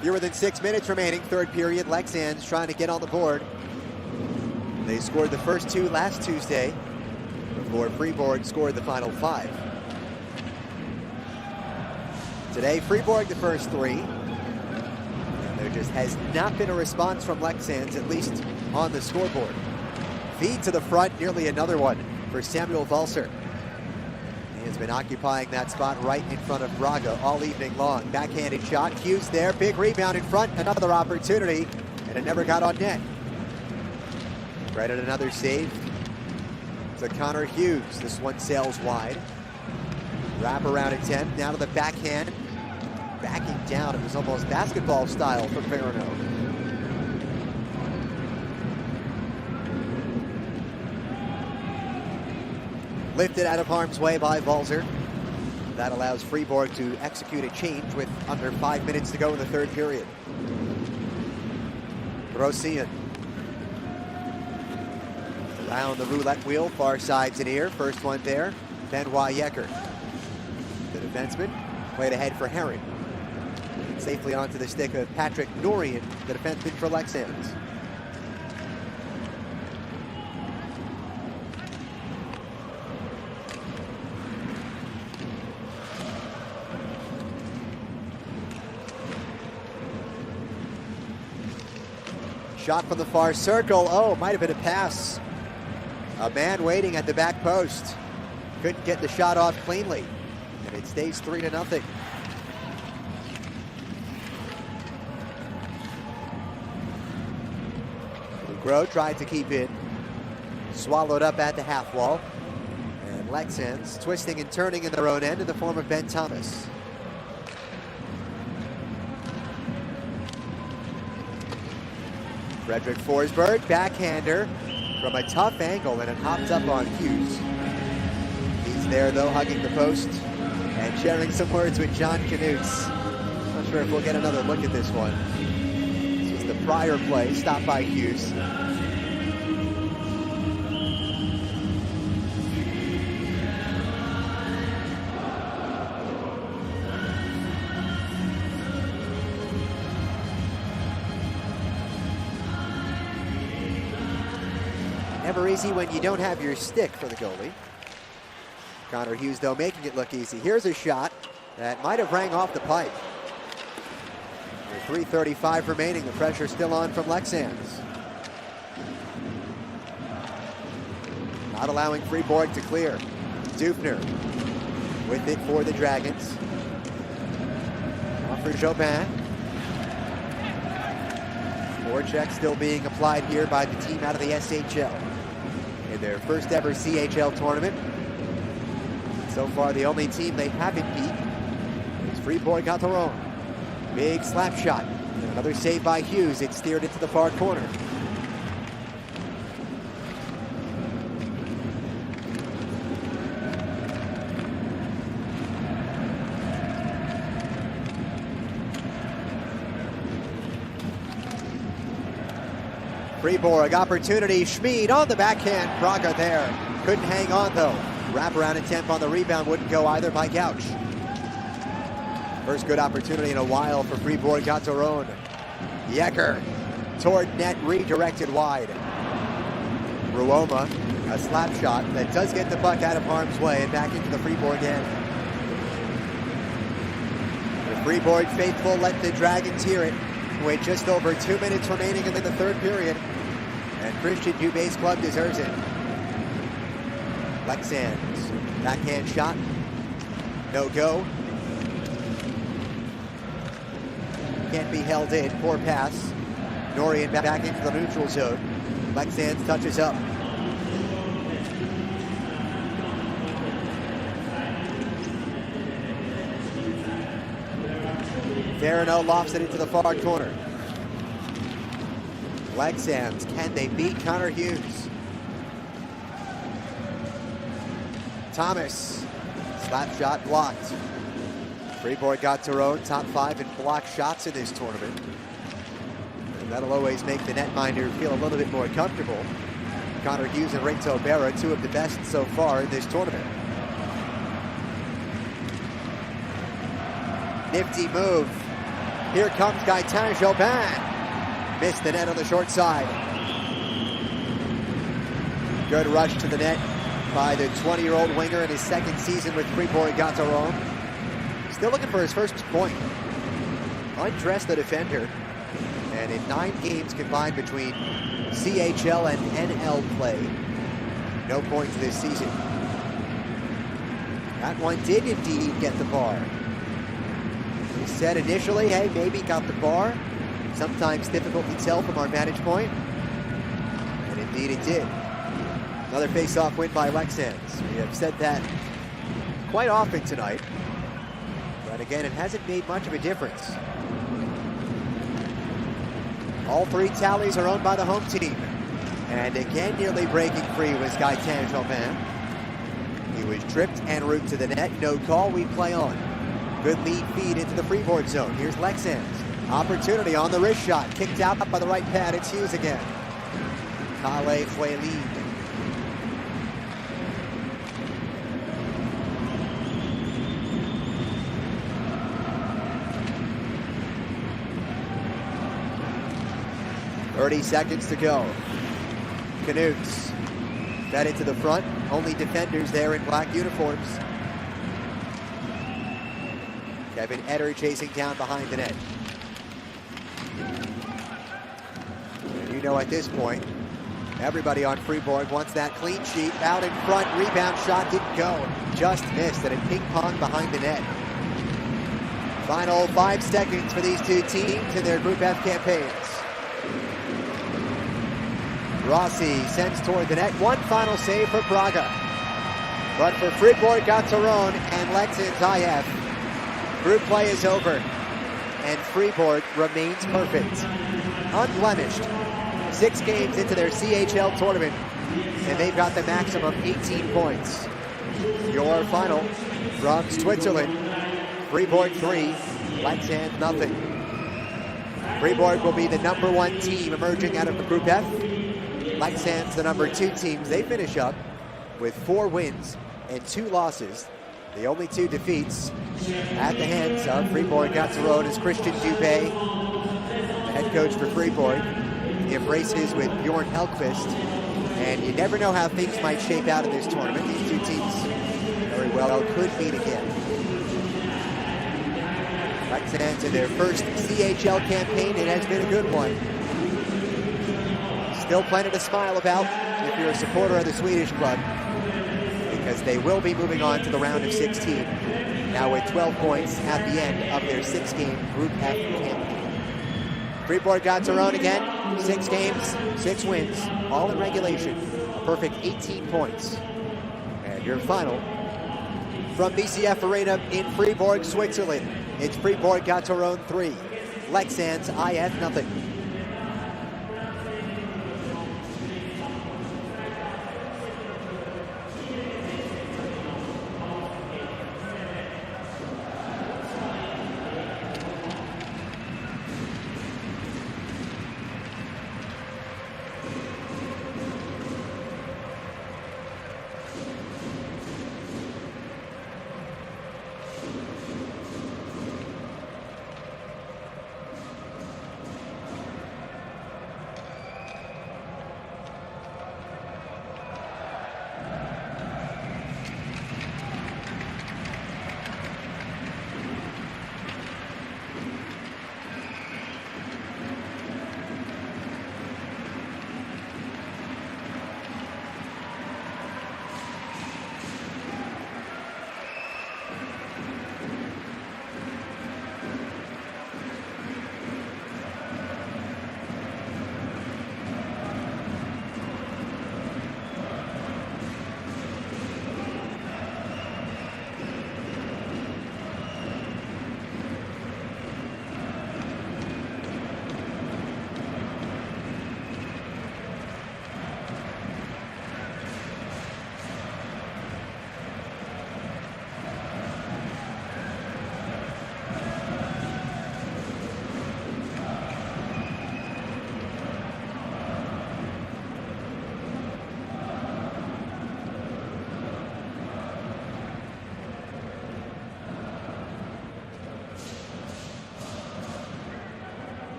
Fewer than 6 minutes remaining, third period. Leksands trying to get on the board. They scored the first 2 last Tuesday before Fribourg scored the final 5. Today, Fribourg the first 3. And there just has not been a response from Leksands, at least on the scoreboard. Feed to the front, nearly another one for Samuel Valser. He has been occupying that spot right in front of Braga all evening long. Backhanded shot, Hughes there, big rebound in front, another opportunity, and it never got on net. Right at another save. So Connor Hughes, this one sails wide. Wrap around attempt, now to the backhand. Backing down, it was almost basketball style from Verano. Lifted out of harm's way by Valser. That allows Fribourg to execute a change with under 5 minutes to go in the third period. Grossian. Around the roulette wheel, far side's in ear. First one there, Benoit Yecker. The defenseman played ahead for Herring. Safely onto the stick of Patrick Norian, the defenseman for Leksands. Shot from the far circle. Oh, might have been a pass. A man waiting at the back post. Couldn't get the shot off cleanly. And it stays 3-0. Bourgreau tried to keep it. Swallowed up at the half wall. And Leksands twisting and turning in their own end in the form of Ben Thomas. Frederick Forsberg, backhander from a tough angle, and it hopped up on Hughes. He's there, though, hugging the post and sharing some words with John Knutz. Not sure if we'll get another look at this one. This was the prior play, stopped by Hughes. never easy when you don't have your stick for the goalie. Connor Hughes, though, making it look easy. Here's a shot that might have rang off the pipe. With 3:35 remaining, the pressure still on from Leksands. Not allowing Fribourg to clear. Dufner with it for the Dragons. Off for Jobin. Forecheck still being applied here by the team out of the SHL. In their first ever CHL tournament. So far, the only team they haven't beat is Fribourg-Gottéron. Big slap shot. Another save by Hughes. It steered into the far corner. Fribourg opportunity. Schmid on the backhand. Braga there. Couldn't hang on though. Wraparound attempt on the rebound wouldn't go either by Gouch. First good opportunity in a while for Fribourg-Gottéron. Yecker toward net, redirected wide. Ruoma, a slap shot that does get the puck out of harm's way and back into the Fribourg end. The Fribourg faithful let the Dragons hear it with just over 2 minutes remaining in the third period. And Christian Dubé's club deserves it. Leksands, backhand shot, no go. Can't be held in, poor pass. Norian back into the neutral zone. Leksands touches up. Verino lofts it into the far corner. Leksands, can they beat Connor Hughes? Thomas, slap shot blocked. Fribourg-Gottéron, top 5 in block shots in this tournament. And that'll always make the netminder feel a little bit more comfortable. Connor Hughes and Rinto Berra, two of the best so far in this tournament. Nifty move. Here comes Gaetan Jobin. Missed the net on the short side. Good rush to the net by the 20-year-old winger in his second season with Fribourg-Gottéron. Still looking for his first point. Undressed the defender. And in 9 games combined between CHL and NL play, no points this season. That one did indeed get the bar. We said initially, hey, maybe got the bar. Sometimes difficult to tell from our vantage point. And indeed it did. Another face-off win by Leksands. We have said that quite often tonight. But again, it hasn't made much of a difference. All 3 tallies are owned by the home team. And again, nearly breaking free was Gaetan Jobin. He was tripped en route to the net. No call, we play on. Good lead feed into the Fribourg zone. Here's Leksands. Opportunity on the wrist shot. Kicked out by the right pad. It's Hughes again. Kale Fuelin. .30 seconds to go. Canucks fed it to the front. Only defenders there in black uniforms. Kevin Eder chasing down behind the net. And you know at this point, everybody on Fribourg wants that clean sheet. Out in front, rebound shot didn't go. Just missed, and it ping-pong behind the net. Final 5 seconds for these two teams in their Group F campaigns. Rossi sends toward the net. One final save for Braga. But for Fribourg-Gottéron and Leksands IF, group play is over. And Fribourg remains perfect. Unblemished. 6 games into their CHL tournament. And they've got the maximum 18 points. Your final from Switzerland. Fribourg 3, Leksands nothing. Fribourg will be the #1 team emerging out of the Group F. Leksands, the #2 teams. They finish up with 4 wins and 2 losses. The only 2 defeats at the hands of Fribourg-Gottéron is Christian Dubé, head coach for Fribourg. He embraces with Bjorn Hellqvist And you never know how things might shape out in this tournament. These two teams very well could meet again. Leksands in their first CHL campaign, it has been a good one. Still plenty to smile about if you're a supporter of the Swedish club, because they will be moving on to the round of 16, now with 12 points at the end of their 6-game Group F campaign. Fribourg-Gottéron again, 6 games, 6 wins, all in regulation, a perfect 18 points. And your final from BCF Arena in Fribourg, Switzerland, it's Fribourg-Gottéron 3, Leksands IF nothing.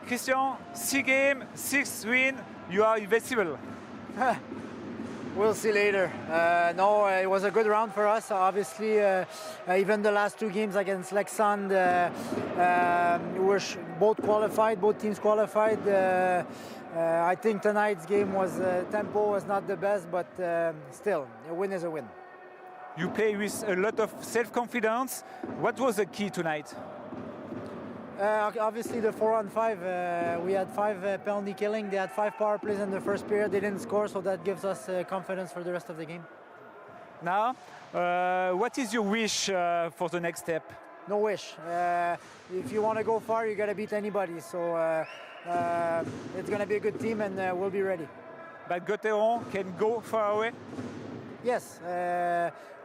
Christian, 6 games, 6 win, you are invincible. We'll see later. No, it was a good round for us. Obviously, even the last 2 games against Leksands, both qualified, both teams qualified. I think tonight's game was tempo was not the best, but still, a win is a win. You play with a lot of self-confidence. What was the key tonight? Obviously the 4-on-5, we had 5 penalty killing. They had 5 power plays in the first period. They didn't score, so that gives us confidence for the rest of the game. Now, what is your wish for the next step? No wish. If you want to go far, you got to beat anybody. So it's going to be a good team, and we'll be ready. But Gottéron can go far away? Yes.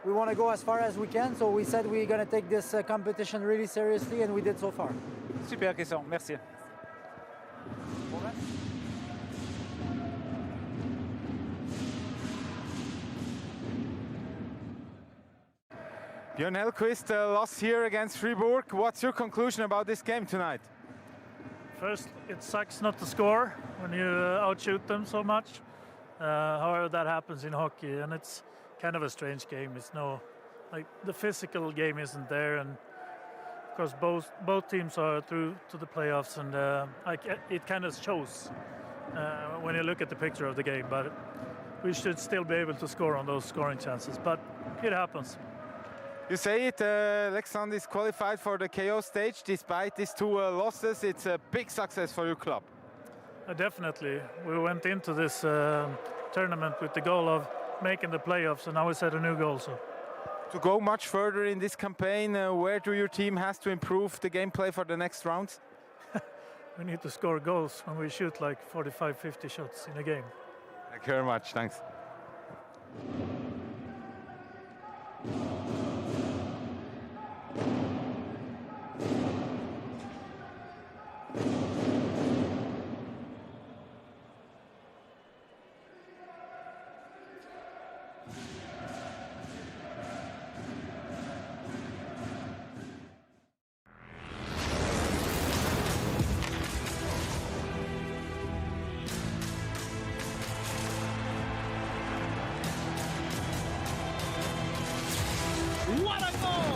We want to go as far as we can, so we said we're going to take this competition really seriously, and we did so far. Super, Christian. Merci. Björn Hellquist lost here against Fribourg. What's your conclusion about this game tonight? First, it sucks not to score when you outshoot them so much. However, that happens in hockey, and it's kind of a strange game. It's like the physical game isn't there, and of course both teams are through to the playoffs, and it kind of shows when you look at the picture of the game. But we should still be able to score on those scoring chances. But it happens. You say it, Leksands is qualified for the KO stage despite these 2 losses. It's a big success for your club. Definitely. We went into this tournament with the goal of making the playoffs, and now we set a new goal. So, to go much further in this campaign, where do your team has to improve the gameplay for the next rounds? We need to score goals when we shoot like 45, 50 shots in a game. Thank you very much. Thanks. What a goal!